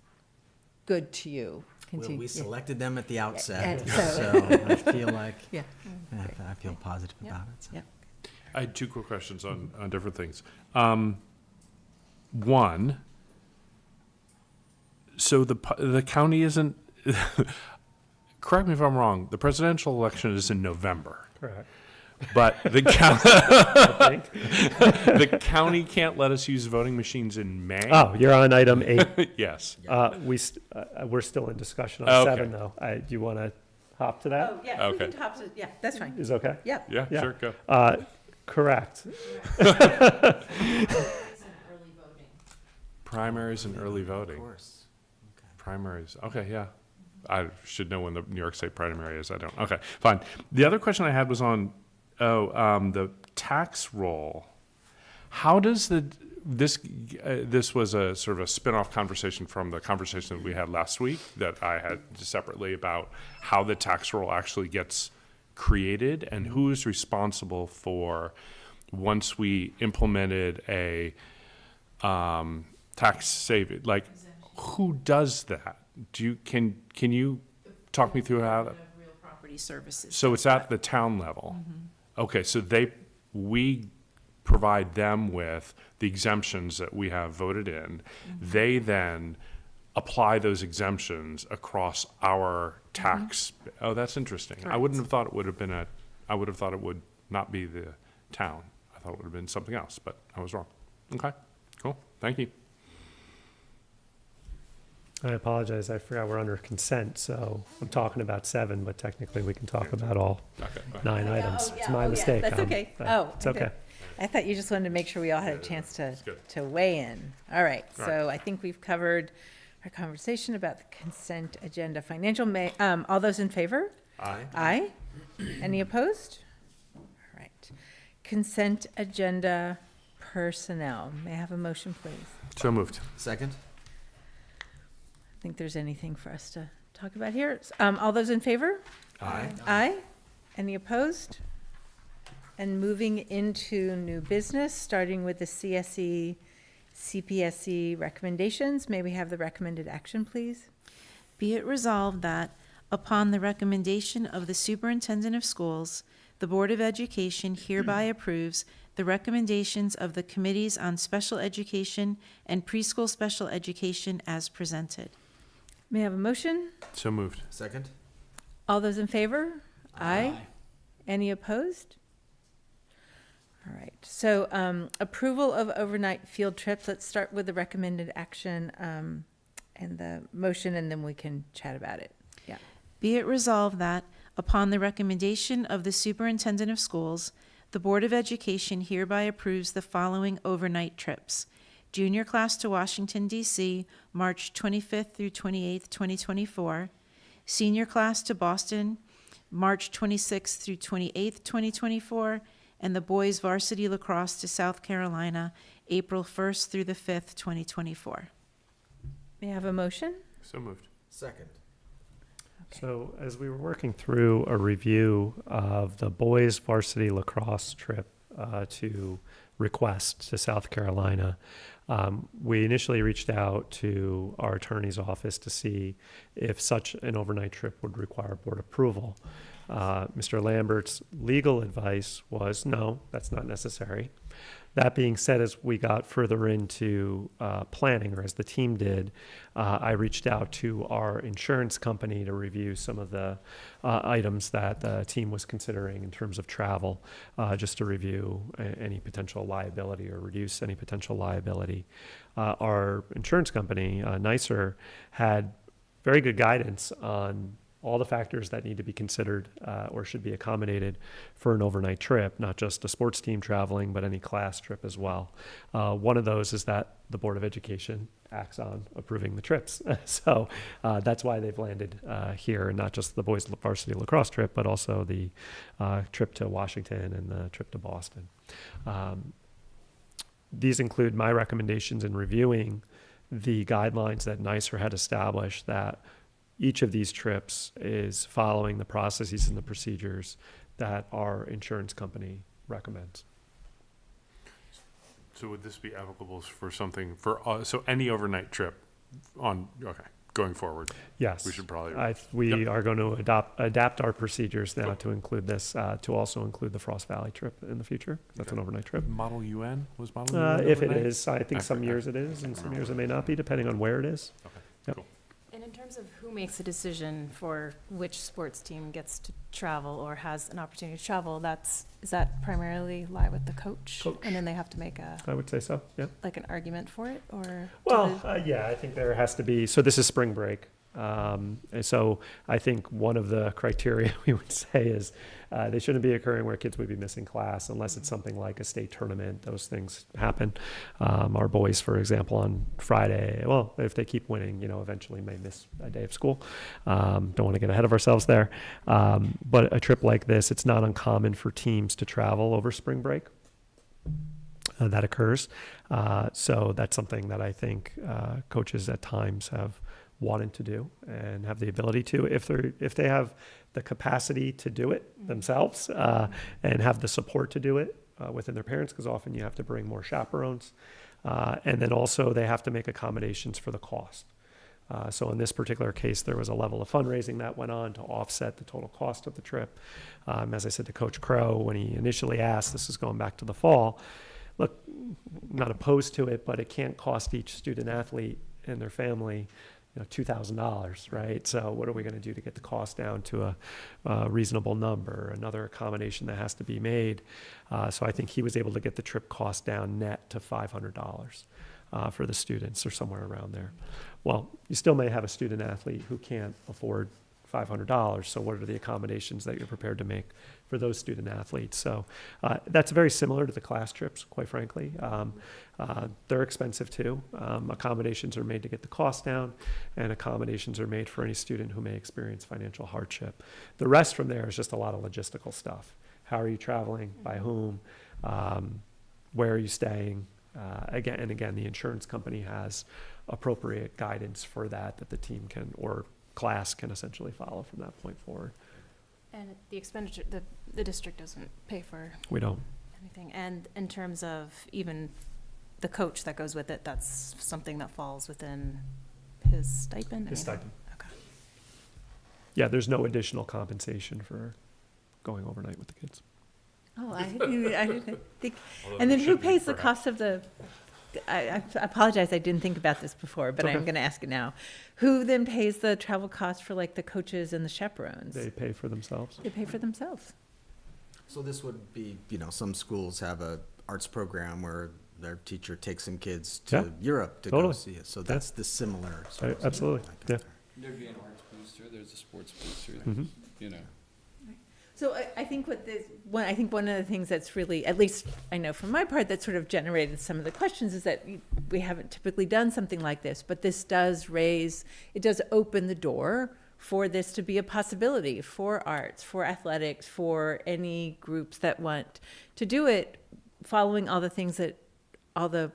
good to you. Well, we Yeah. selected them at the outset, And so I feel like Yeah. I feel positive about it. So. Yeah. I had 2 quick questions on different things. One, so the county isn't, correct me if I'm wrong, the presidential election is in November, Correct. but the county, I think. the county can't let us use voting machines in May? Oh, you're on item 8. Yes. We're still in discussion on Okay. 7, though. Do you want to hop to that? Oh, yeah, we Okay. can top it, yeah, that's fine. Is okay? Yeah. Yeah, Yeah. sure, go. Correct. Primaries and early Of voting. course. Okay. Primaries, okay, yeah. I should know when the New York State primary is, I don't, okay, fine. The other question I had was on, the tax roll. How does this was a sort of a spin-off conversation from the conversation that we had last week that I had separately about how the tax roll actually gets created and who is responsible for, once we implemented a tax saving, like, who does that? Can you talk me through how that? Real property services. So it's at the town level? Okay, so we provide them with the exemptions that we have voted in. They then apply those exemptions across our tax. Oh, that's interesting. I wouldn't have thought it would have been I would have thought it would not be the town. I thought it would have been something else, but I was wrong. Okay, cool, thank you. I apologize. I forgot we're under consent, so I'm talking about 7, but technically we can talk about all Okay, go ahead. 9 items. Oh, It's yeah. my Oh, yeah. mistake. That's okay. Oh, It's okay. I thought you just wanted to make sure we all had a chance to good. weigh in. All right, All so I think we've covered our conversation about the consent agenda financial. All those in favor? Aye. Aye. Any opposed? All right. Consent agenda personnel. May I have a motion, please? So moved. Second? Think there's anything for us to talk about here? All those in favor? Aye. Aye. Any opposed? And moving into new business, starting with the CPSE recommendations, may we have the recommended action, please? Be it resolved that, upon the recommendation of the Superintendent of Schools, the Board of Education hereby approves the recommendations of the Committees on Special Education and Preschool Special Education as presented. May I have a motion? So moved. Second? All those in favor? Aye. Any opposed? All right, so approval of overnight field trips. Let's start with the recommended action and the motion, and then we can chat about it. Yeah. Be it resolved that, upon the recommendation of the Superintendent of Schools, the Board of Education hereby approves the following overnight trips. Junior class to Washington, D.C., March 25th through 28th, 2024. Senior class to Boston, March 26th through 28th, 2024. And the boys varsity lacrosse to South Carolina, April 1st through the 5th, 2024. May I have a motion? So moved. Second. So as we were working through a review of the boys varsity lacrosse trip to request to South Carolina, we initially reached out to our attorney's office to see if such an overnight trip would require board approval. Mr. Lambert's legal advice was, no, that's not necessary. That being said, as we got further into planning, or as the team did, I reached out to our insurance company to review some of the items that the team was considering in terms of travel, just to review any potential liability or reduce any potential liability. Our insurance company, NYSER, had very good guidance on all the factors that need to be considered or should be accommodated for an overnight trip, not just a sports team traveling, but any class trip as well. One of those is that the Board of Education acts on approving the trips. So that's why they've landed here, and not just the boys varsity lacrosse trip, but also the trip to Washington and the trip to Boston. These include my recommendations in reviewing the guidelines that NYSER had established, that each of these trips is following the processes and the procedures that our insurance company recommends. So would this be applicable for something, so any overnight trip going forward? Yes. We should probably. We are going to adapt our procedures now to include this, to also include the Frost Valley trip in the future. That's an overnight trip. Model UN? Was Model UN If it overnight? is, I think some years it is, and some years it may not be, depending on where it is. Okay, Yep. cool. And in terms of who makes the decision for which sports team gets to travel or has an opportunity to travel, is that primarily lie with the coach? Coach. And then they have to make I would say so, yeah. like an argument for it, or? Well, yeah, I think there has to be, so this is spring break. And so I think one of the criteria we would say is they shouldn't be occurring where kids would be missing class unless it's something like a state tournament. Those things happen. Our boys, for example, on Friday, well, if they keep winning, eventually may miss a day of school. Don't want to get ahead of ourselves there. But a trip like this, it's not uncommon for teams to travel over spring break. That occurs. So that's something that I think coaches at times have wanted to do and have the ability to, if they have the capacity to do it themselves and have the support to do it within their parents, because often you have to bring more chaperones, and then also they have to make accommodations for the cost. So in this particular case, there was a level of fundraising that went on to offset the total cost of the trip. As I said to Coach Crow when he initially asked, this is going back to the fall, look, not opposed to it, but it can't cost each student athlete and their family $2,000, right? So what are we going to do to get the cost down to a reasonable number? Another accommodation that has to be made. So I think he was able to get the trip cost down net to $500 for the students, or somewhere around there. Well, you still may have a student athlete who can't afford $500. So what are the accommodations that you're prepared to make for those student athletes? So that's very similar to the class trips, quite frankly. They're expensive too. Accommodations are made to get the cost down, and accommodations are made for any student who may experience financial hardship. The rest from there is just a lot of logistical stuff. How are you traveling? By whom? Where are you staying? Again, the insurance company has appropriate guidance for that the team can, or class can essentially follow from that point forward. And the expenditure, the district doesn't pay for We don't. anything. And in terms of even the coach that goes with it, that's something that falls within his stipend? His stipend. Okay. Yeah, there's no additional compensation for going overnight with the kids. Oh, I didn't think. And then who pays the cost of the, I apologize, I didn't think about this before, but I'm Okay. going to ask it now. Who then pays the travel cost for like the coaches and the chaperones? They pay for themselves. They pay for themselves. So this would be, some schools have a arts program where their teacher takes some kids Yeah, to Europe to totally. go see it. So that's the similar. sort of Absolutely, thing. yeah. There'd be an arts booster, there's a sports booster, Mhm. you know. So I think I think one of the things that's really, at least I know from my part, that sort of generated some of the questions is that we haven't typically done something like this, but this does open the door for this to be a possibility for arts, for athletics, for any groups that want to do it, following all the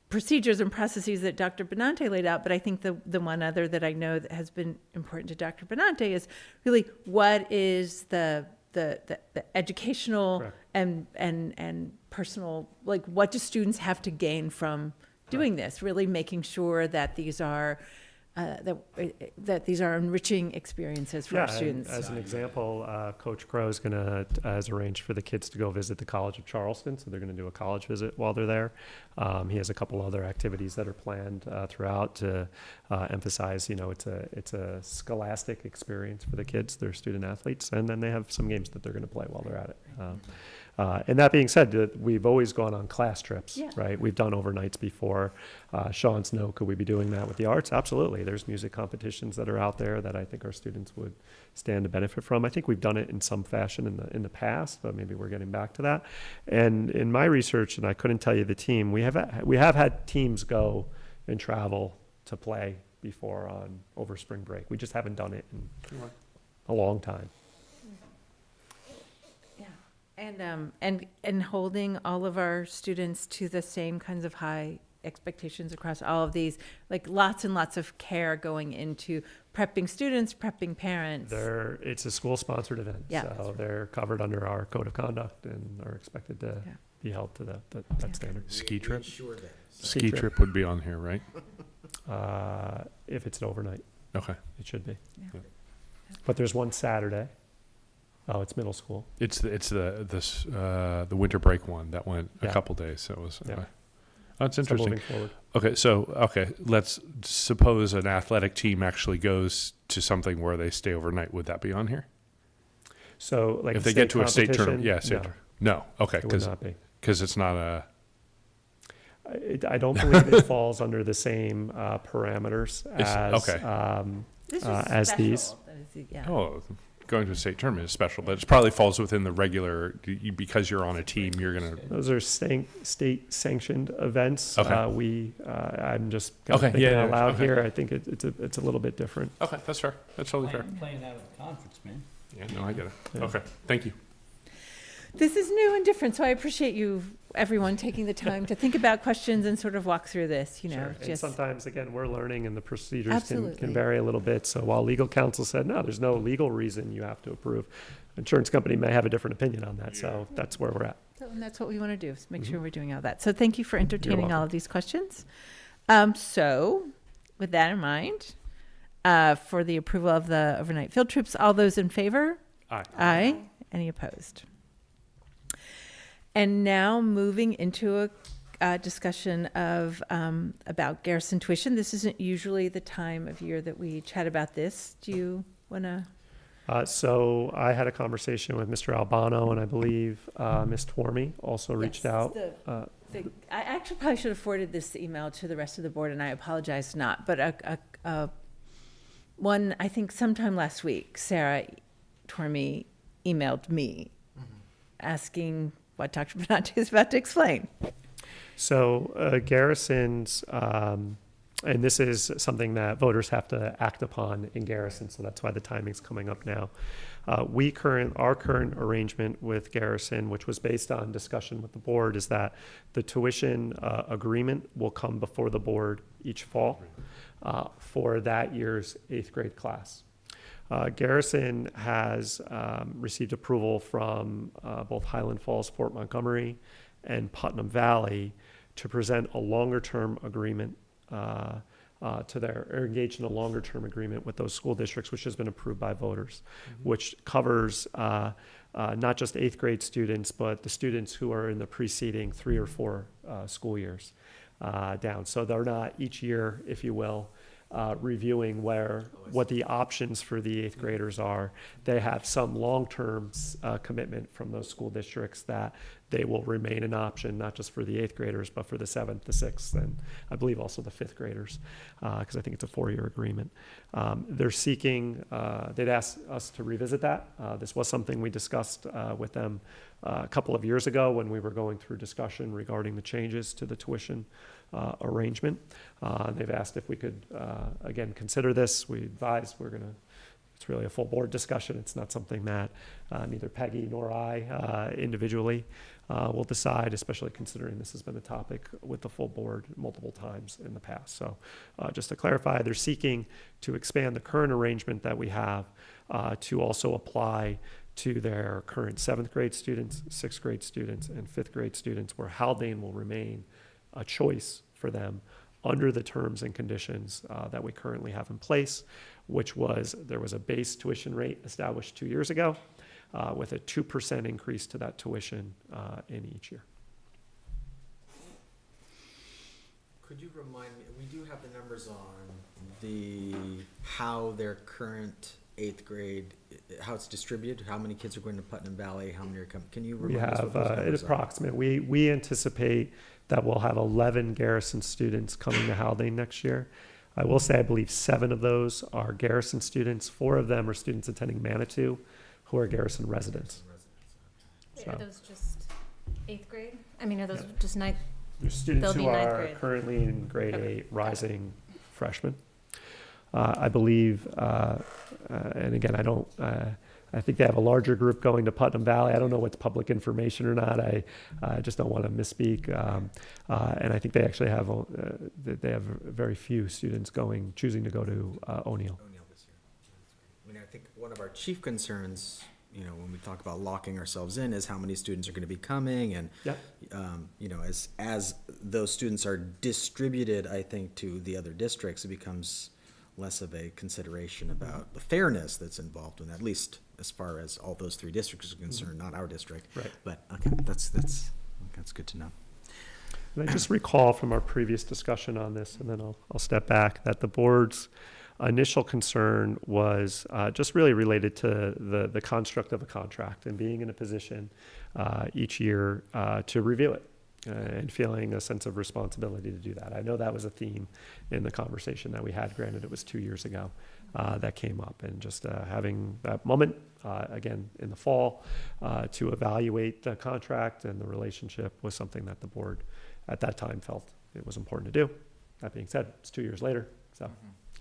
procedures and processes that Dr. Benante laid out. But I think the one other that I know that has been important to Dr. Benante is really what is the educational Correct. and personal, like, what do students have to gain from doing this? Really making sure that these are that these are enriching experiences for our And students. as an example, Coach Crow is has arranged for the kids to go visit the College of Charleston, so they're going to do a college visit while they're there. He has a couple other activities that are planned throughout to emphasize, it's a scholastic experience for the kids. They're student athletes, and then they have some games that they're going to play while they're at it. And that being said, we've always gone on class trips, Yeah. right? We've done overnights before. Sean's no, could we be doing that with the arts? Absolutely. There's music competitions that are out there that I think our students would stand to benefit from. I think we've done it in some fashion in the past, but maybe we're getting back to that. And in my research, and I couldn't tell you the team, we have had teams go and travel to play before over spring break. We just haven't done it in a long time. And holding all of our students to the same kinds of high expectations across all of these, like lots and lots of care going into prepping students, prepping parents. It's a school-sponsored event, Yeah. so they're covered under our code of conduct and are expected to Yeah. be held to that standard. Ski trip? Ensure that. Ski trip would be on here, right? If it's an overnight, Okay. it should be. Yeah. But there's one Saturday. Oh, it's middle school. It's the winter break one that went a Yeah. couple days, so it was, Yeah. That's So interesting. moving forward. Okay, let's suppose an athletic team actually goes to something where they stay overnight. Would that be on here? So like If a they get to a state competition, tournament, yeah, state no, tournament. No, okay, it would not be. because it's not a, I don't believe it falls under the same parameters It's- as okay. This is as special. these. That is- yeah. oh, going to a state tournament is special, but it probably falls within the regular, because you're on a team, you're going to, Those are state sanctioned events. Okay. I'm just kind of Okay, thinking yeah, out yeah, loud okay. here. I think it's a little bit different. okay, that's fair. That's totally fair. Playing out of the conference, man. Yeah, no, I get it. Yeah. Okay, thank you. This is new and different, so I appreciate everyone taking the time to think about questions and sort of walk through this, Sure. And just. sometimes, again, we're learning and the procedures Absolutely. can vary a little bit. So while legal counsel said, no, there's no legal reason you have to approve, insurance company may have a different opinion on that. So that's where we're at. And that's what we want to do, is make Mm-hmm. sure we're doing all that. So thank you for entertaining all welcome. of these questions. So with that in mind, for the approval of the overnight field trips, all those in favor? Aye. Aye. Any opposed? And now moving into a discussion of, about Garrison tuition. This isn't usually the time of year that we chat about this. Do you want to? So I had a conversation with Mr. Albano, and I believe Ms. Tormey also reached out. I actually probably should have forwarded this email to the rest of the board, and I apologize not. But one, I think sometime last week, Sarah Tormey emailed me asking what Dr. Benante is about to explain. So Garrison's, and this is something that voters have to act upon in Garrison, so that's why the timing's coming up now. Our current arrangement with Garrison, which was based on discussion with the board, is that the tuition agreement will come before the board each fall for that year's 8th grade class. Garrison has received approval from both Highland Falls, Fort Montgomery, and Putnam Valley to present a longer-term agreement or engage in a longer-term agreement with those school districts, which has been approved by voters, which covers not just 8th grade students, but the students who are in the preceding 3 or 4 school years down. So they're not each year, if you will, reviewing what the options for the eighth graders are. They have some long-term commitment from those school districts that they will remain an option, not just for the eighth graders, but for the seventh, the sixth, and I believe also the fifth graders, because I think it's a 4-year agreement. They're seeking, they'd asked us to revisit that. This was something we discussed with them a couple of years ago when we were going through discussion regarding the changes to the tuition arrangement. They've asked if we could, again, consider this. We advised it's really a full board discussion. It's not something that neither Peggy nor I individually will decide, especially considering this has been a topic with the full board multiple times in the past. So just to clarify, they're seeking to expand the current arrangement that we have to also apply to their current 7th grade students, 6th grade students, and 5th grade students, where Haldane will remain a choice for them under the terms and conditions that we currently have in place, which was, there was a base tuition rate established 2 years ago with a 2% increase to that tuition in each year. Could you remind me, we do have the numbers on how their current 8th grade, how it's distributed, how many kids are going to Putnam Valley, how many are coming, can you We remind us have what those an numbers are? approximate, we anticipate that we'll have 11 Garrison students coming to Haldane next year. I will say, I believe 7 of those are Garrison students. 4 of them are students attending Manitou, who are Garrison residents. Wait, So- are those just 8th grade? I mean, are those Yeah. just ninth? There's students They'll who be ninth are grade. currently in grade Okay. 8, rising freshmen. I believe, and again, I think they have a larger group going to Putnam Valley. I don't know what's public information or not. I just don't want to misspeak. And I think they actually have, they have very few students choosing to go to O'Neill. O'Neill this year. I mean, I think one of our chief concerns, when we talk about locking ourselves in, is how many students are going to be coming, and Yep. As those students are distributed, I think, to the other districts, it becomes less of a consideration about the fairness that's involved in that, at least as far as all those 3 districts are concerned, not our district. Right. But, okay, that's good to know. And I just recall from our previous discussion on this, and then I'll step back, that the board's initial concern was just really related to the construct of a contract and being in a position each year to review it and feeling a sense of responsibility to do that. I know that was a theme in the conversation that we had. Granted, it was 2 years ago that came up, and just having that moment again in the fall to evaluate the contract and the relationship was something that the board at that time felt it was important to do. That being said, it's 2 years later, so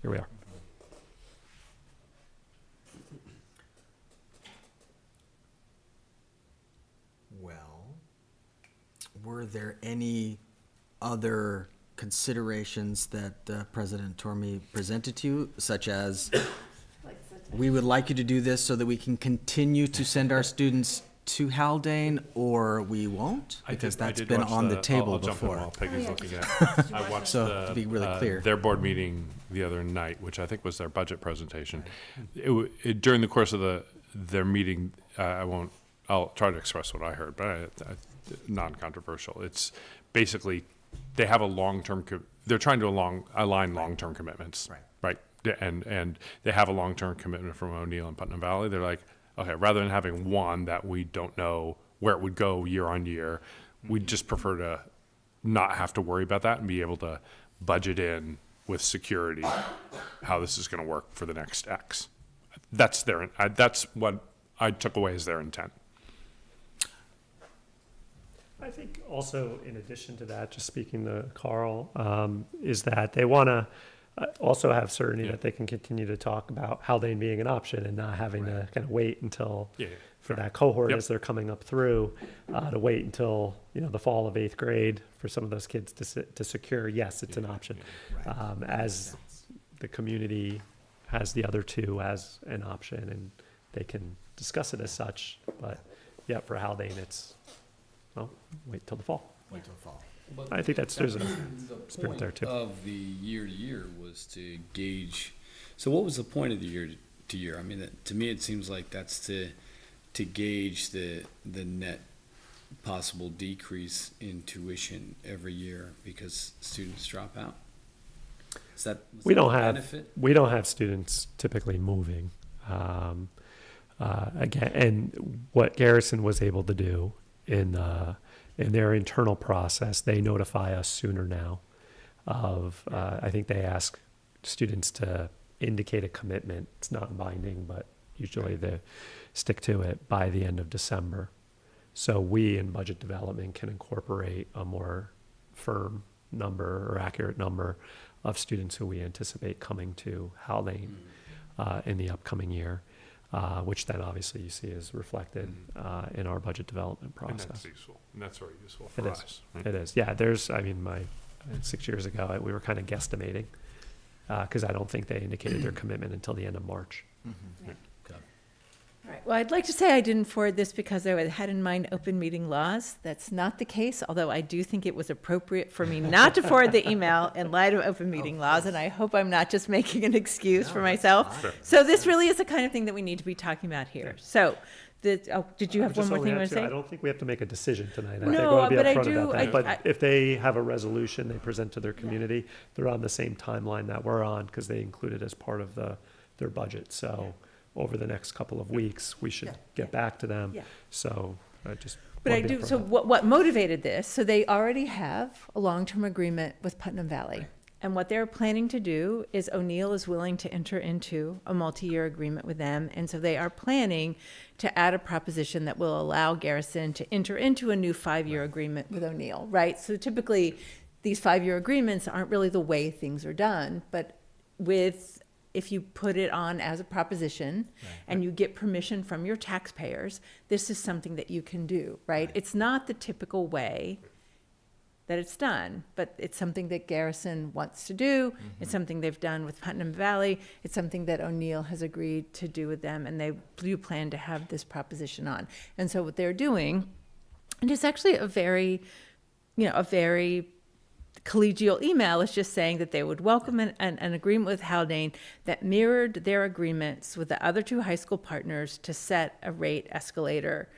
here we are. Well, were there any other considerations that President Tormey presented to you, such as, we would like you to do this so that we can continue to send our students to Haldane, or we won't? Because that's been on the table I'll jump in before. while Peggy's yeah. looking at. I watched So, to be really clear. their board meeting the other night, which I think was their budget presentation. During the course of their meeting, I'll try to express what I heard, but non-controversial. It's basically, they have a long-term, they're trying to align long-term commitments. Right. And they have a long-term commitment from O'Neill and Putnam Valley. They're like, okay, rather than having one that we don't know where it would go year on year, we'd just prefer to not have to worry about that and be able to budget in with security how this is going to work for the next X. That's what I took away as their intent. I think also, in addition to that, just speaking to Carl, is that they want to also have certainty that they can continue to talk about Haldane being an option and not having to kind of wait until for that cohort as they're coming up through, to wait until the fall of 8th grade for some of those kids to secure, yes, it's an option, as the community has the other 2 as an option, and they can discuss it as such. But yeah, for Haldane, it's wait till the fall. Wait till fall. I think there's a The spirit there, too. point of the year to year was to gauge, so what was the point of the year to year? I mean, to me, it seems like that's to gauge the net possible decrease in tuition every year because students drop out. Is that, We that don't a have, benefit? we don't have students typically moving. Again, and what Garrison was able to do in their internal process, they notify us sooner now of, I think they ask students to indicate a commitment. It's not binding, but usually they stick to it by the end of December. So we in budget development can incorporate a more firm number or accurate number of students who we anticipate coming to Haldane in the upcoming year, which then obviously you see is reflected in our budget development And that's process. useful, and that's very useful It for is. us. right? It is. Yeah, there's, I mean, 6 years ago, we were kind of guesstimating because I don't think they indicated their commitment until the end of March. All right. Well, I'd like to say I didn't forward this because I had in mind open meeting laws. That's not the case, although I do think it was appropriate for me not to forward the email in light of open meeting laws, and I hope I'm not just making an excuse for myself. Sure. So this really is the kind of thing that we need to be talking about here. So, did you have one Just more so thing you we want to say? I don't think we have to make a decision tonight. I think No, we want to be but I upfront do- about that. I- But I- if they have a resolution they present to their community, they're on the same timeline that we're on because they include it as part of their budget. So over the next couple of weeks, we should get back to them. Yeah. So I just. But wanna I be do, upfront so about what motivated this, so they already have a long-term agreement with Putnam Valley. And what they're planning to do is O'Neill is willing to enter into a multi-year agreement with them. And so they are planning to add a proposition that will allow Garrison to enter into a new 5-year agreement with O'Neill, right? So typically, these 5-year agreements aren't really the way things are done, but if you put it on as a proposition and you get permission from your taxpayers, this is something that you can do, right? It's not the typical way that it's done, but it's something that Garrison wants to do. It's something they've done with Putnam Valley. It's something that O'Neill has agreed to do with them, and they do plan to have this proposition on. And so what they're doing, and it's actually a very collegial email, is just saying that they would welcome an agreement with Haldane that mirrored their agreements with the other 2 high school partners to set a rate escalator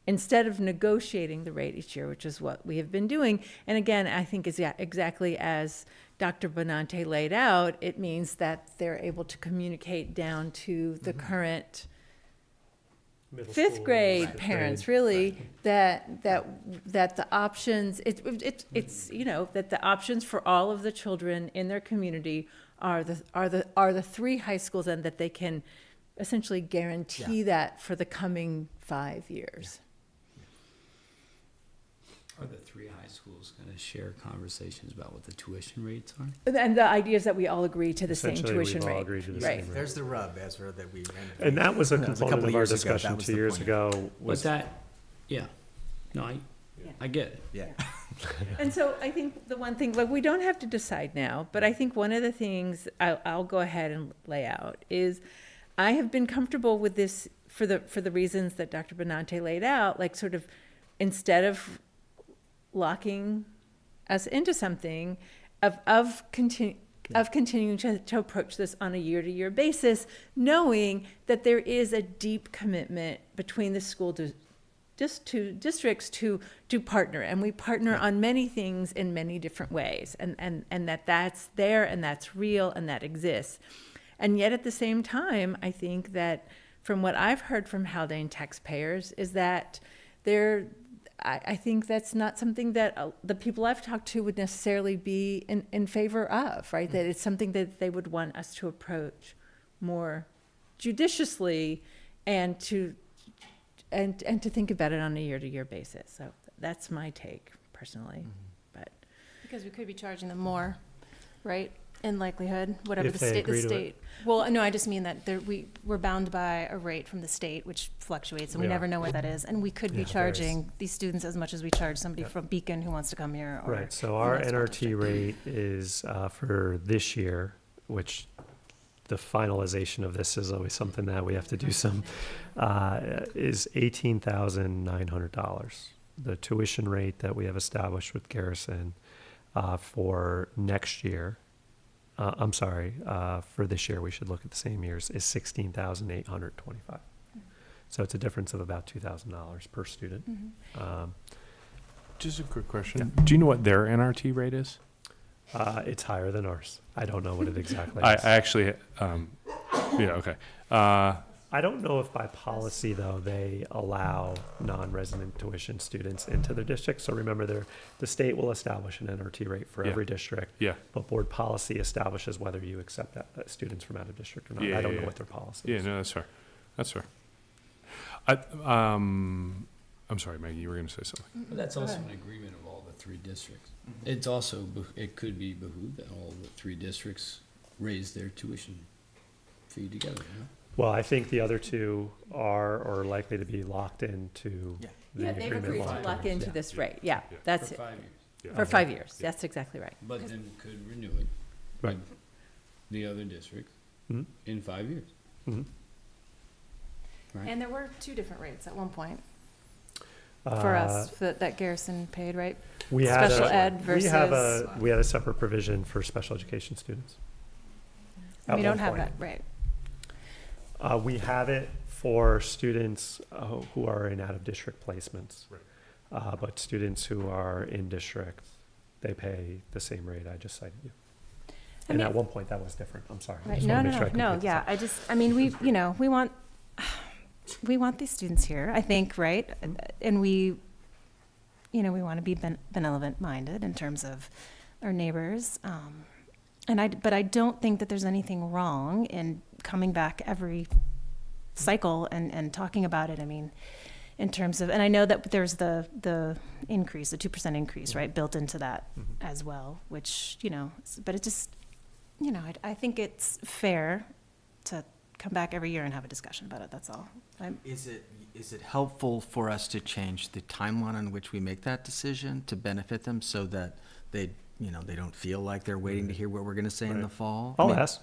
instead of negotiating the rate each year, which is what we have been doing. And again, I think is exactly as Dr. Benante laid out, it means that they're able to communicate down to the current middle 5th school, grade sixth parents, grade. really, that the options, it's that the options for all of the children in their community are the 3 high schools, and that they can essentially guarantee that for the coming 5 years. Are the 3 high schools going to share conversations about what the tuition rates are? And the idea is that we all agree to the same Essentially, tuition we've all rate. agreed to the Right. same rate. there's the rub, Ezra, that we. And that was a That was a component couple of our years ago. discussion That was 2 the years point. ago. But Was that, no, I get it. Yeah. And so I think the one thing, we don't have to decide now, but I think one of the things I'll go ahead and lay out is I have been comfortable with this for the reasons that Dr. Benante laid out, like sort of instead of locking us into something of continuing to approach this on a year-to-year basis, knowing that there is a deep commitment between the school districts to partner, and we partner on many things in many different ways, and that's there and that's real and that exists. And yet at the same time, I think that from what I've heard from Haldane taxpayers is that I think that's not something that the people I've talked to would necessarily be in favor of, right? That it's something that they would want us to approach more judiciously and to think about it on a year-to-year basis. So that's my take personally, but. Because we could be charging them more, right? In likelihood, whatever If the they state, agree to it. Well, no, I just mean that we're bound by a rate from the state, which fluctuates, and we We are. never know what that is. And we could be Yeah, varies. charging these students as much as we charge somebody from Beacon who wants to come here. Or Right, so the our next school NRT district. rate is for this year, which the finalization of this is always something that we have to do some, is $18,900. The tuition rate that we have established with Garrison for next year, for this year, we should look at the same years, is $16,825. So it's a difference of about $2,000 per student. Just a quick question. Do you know what their NRT rate is? It's higher than ours. I don't know what it exactly I is. actually, yeah, okay. I don't know if by policy, though, they allow non-resident tuition students into their district. So remember, the state will establish an NRT rate for Yeah. every district. Yeah. But board policy establishes whether you accept students from out of district or not. Yeah, I don't yeah, know yeah. what their policy Yeah, is. no, that's fair. That's fair. I'm sorry, Maggie, you were going to say something. But that's also an agreement of all the three districts. It's also, it could be behooved that all the three districts raise their tuition fee together, you know? Well, I think the other two are likely to be locked into Yeah. the Yeah, they've agreement agreed to long-term. lock into Yeah. this rate, yeah, Yeah. that's For it, 5 years. Yeah. for 5 years, that's exactly right. But then we could renew it Right. with the other districts Mhm. in 5 years. Mhm. Right. And there were two different rates at one point for us that Garrison paid, right? We had Special a- ed we have versus- we had a separate provision for special education students. And At we don't one have point. that, right? We have it for students who are in out-of-district placements. Right. But students who are in district, they pay the same rate I just cited you. I And mean- at one point, that was different. I'm sorry. I Right, just no, wanna no, make sure I no, complete this yeah, up. I mean, we want these students here, I think, right? And we want to be benevolent-minded in terms of our neighbors. But I don't think that there's anything wrong in coming back every cycle and talking about it. I mean, in terms of, and I know that there's the increase, the 2% increase, right, built into that as well, which, but it just, I think it's fair to come back every year and have a discussion about it, that's all. Is it helpful for us to change the timeline on which we make that decision to benefit them so that they don't feel like they're waiting to hear what we're gonna say in the Right. fall? I I'll mean, ask.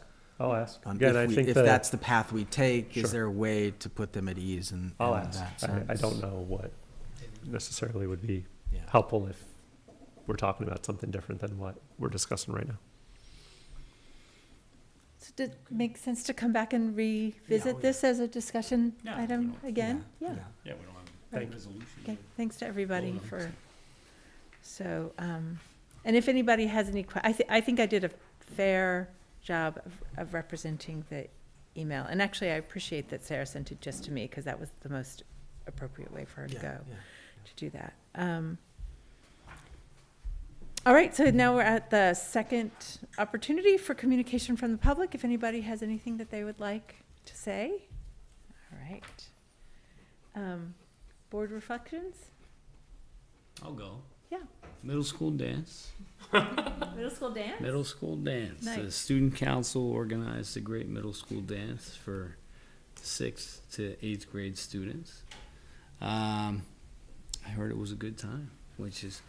Again, I think if that. that's the path we take, Sure. is there a way to put them at ease in I'll that ask. sense? I don't know what necessarily would be Yeah. helpful if we're talking about something different than what we're discussing right now. So does it make sense to come back and revisit this as a discussion Yeah, item we again? Yeah. Yeah, we don't have Thank a resolution. Okay, thanks to everybody Vote on for, so, and if anybody has any I think I did a fair job of representing the email. And actually, I appreciate that Sarah sent it just to me, because that was the most appropriate way for her to Yeah, go, yeah. to do that. All right, so now we're at the second opportunity for communication from the public, if anybody has anything that they would like to say. All right. Board reflections? I'll go. Yeah. Middle school dance. Middle school dance? Middle school dance. The Nice. student council organized a great middle school dance for 6th to 8th grade students. I heard it was a good time, which is,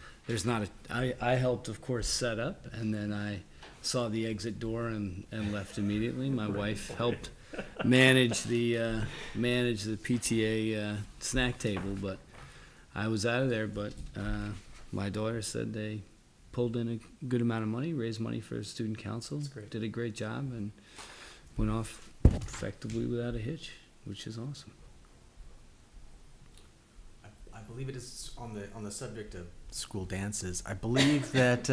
I helped, of course, set up, and then I saw the exit door and left immediately. My wife helped manage the PTA snack table, but I was out of there. But my daughter said they pulled in a good amount of money, raised money for student council, great. did a great job, and went off effectively without a hitch, which is awesome. I believe it is on the subject of school dances. I believe that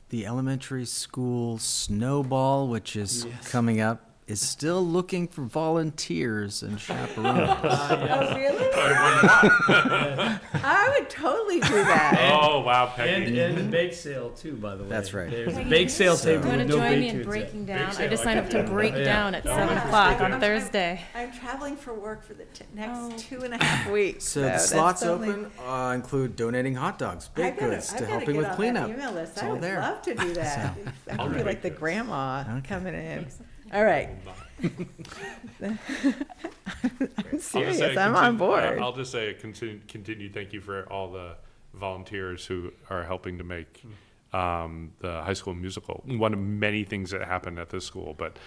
the elementary school snowball, which is coming up, is still looking for volunteers and chaperones. Oh, really? I would totally do that. Oh, wow, Peggy. And the bake sale too, by the way. That's right. There's a bake sale So- table You want with to no join me baked in goods breaking yet. down? Big I sale, just I signed can up to do that. break Yeah. down at Yeah. 7 Yeah. o'clock on I'm- Thursday. I'm traveling for work for the next Oh. 2.5 weeks. So the that's slots only- open include donating hot dogs, baked goods, to helping with cleanup. It's I all would there. love to do that. I I'll could be make like the this. grandma Okay. coming in. All right. I'm I'll just serious. say I'm on continue- board. I'll just say continued thank you for all the volunteers who are helping to make the high school musical one of many things that happen at this school, but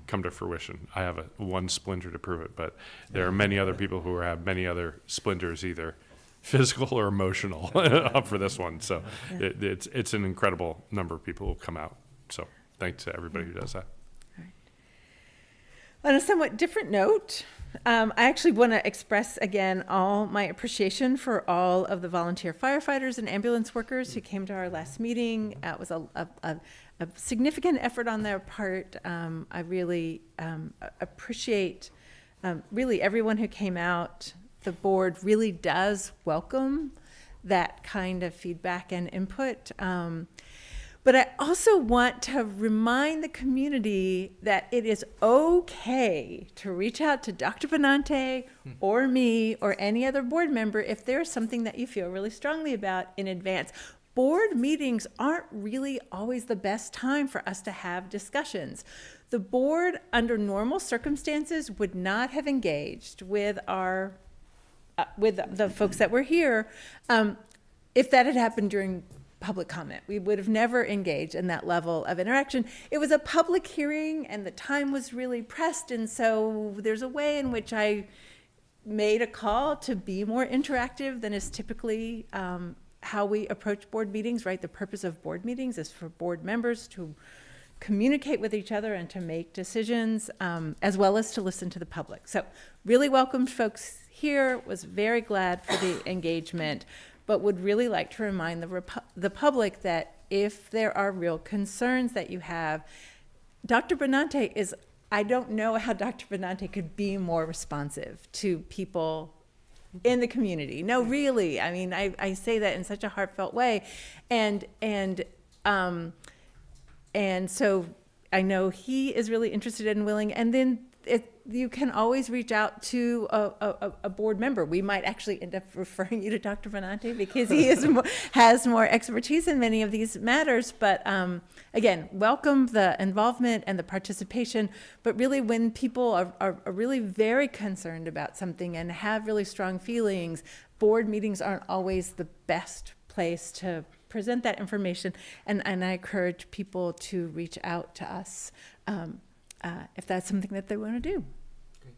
come to fruition. I have one splinter to prove it, but there are many other people who have many other splinters, either physical or emotional, up for this one. So it's an incredible number of people who have come out. So thanks to everybody who does that. On a somewhat different note, I actually want to express again all my appreciation for all of the volunteer firefighters and ambulance workers who came to our last meeting. It was a significant effort on their part. I really appreciate really everyone who came out. The board really does welcome that kind of feedback and input. But I also want to remind the community that it is okay to reach out to Dr. Benante or me or any other board member if there's something that you feel really strongly about in advance. Board meetings aren't really always the best time for us to have discussions. The board, under normal circumstances, would not have engaged with with the folks that were here if that had happened during public comment. We would have never engaged in that level of interaction. It was a public hearing and the time was really pressed, and so there's a way in which I made a call to be more interactive than is typically how we approach board meetings, right? The purpose of board meetings is for board members to communicate with each other and to make decisions, as well as to listen to the public. So really welcomed folks here, was very glad for the engagement, but would really like to remind the public that if there are real concerns that you have, Dr. Benante is, I don't know how Dr. Benante could be more responsive to people in the community. No, really, I mean, I say that in such a heartfelt way. And so I know he is really interested and willing, and then you can always reach out to a board member. We might actually end up referring you to Dr. Benante because he has more expertise in many of these matters. But again, welcome the involvement and the participation. But really, when people are really very concerned about something and have really strong feelings, board meetings aren't always the best place to present that information. And I encourage people to reach out to us if that's something that they want to do. Great.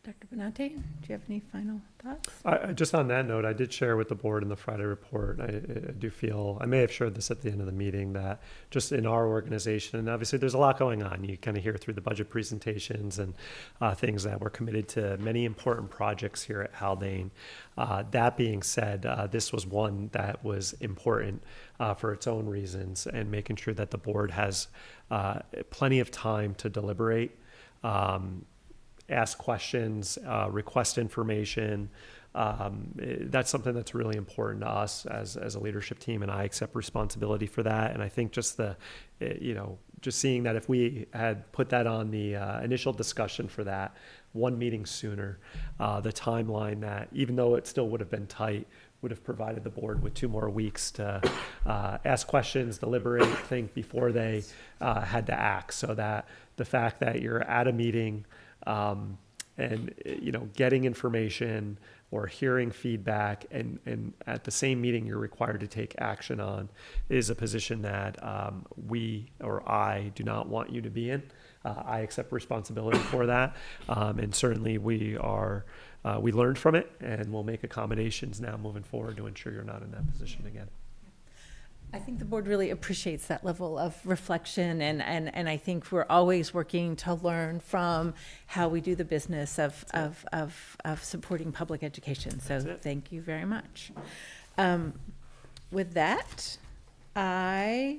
Dr. Benante, do you have any final thoughts? Just on that note, I did share with the board in the Friday report, I do feel, I may have shared this at the end of the meeting, that just in our organization, and obviously there's a lot going on. You kind of hear through the budget presentations and things that we're committed to many important projects here at Haldane. That being said, this was one that was important for its own reasons, and making sure that the board has plenty of time to deliberate, ask questions, request information. That's something that's really important to us as a leadership team, and I accept responsibility for that. And I think just just seeing that if we had put that on the initial discussion for that one meeting sooner, the timeline that, even though it still would have been tight, would have provided the board with 2 more weeks to ask questions, deliberate, think before they had to act. So that the fact that you're at a meeting and getting information or hearing feedback, and at the same meeting you're required to take action on, is a position that we, or I, do not want you to be in. I accept responsibility for that, and certainly we learned from it, and we'll make accommodations now moving forward to ensure you're not in that position again. I think the board really appreciates that level of reflection, and I think we're always working to learn from how we do the business of supporting public education. So thank you very much. With that, I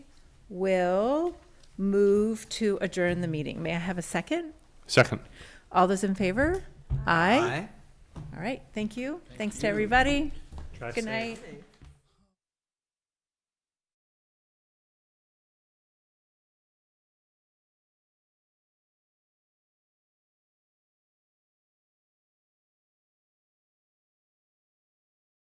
will move to adjourn the meeting. May I have a second? Second. All those in favor? Aye. All right, thank you. Thanks to everybody. Drive Good safe. night.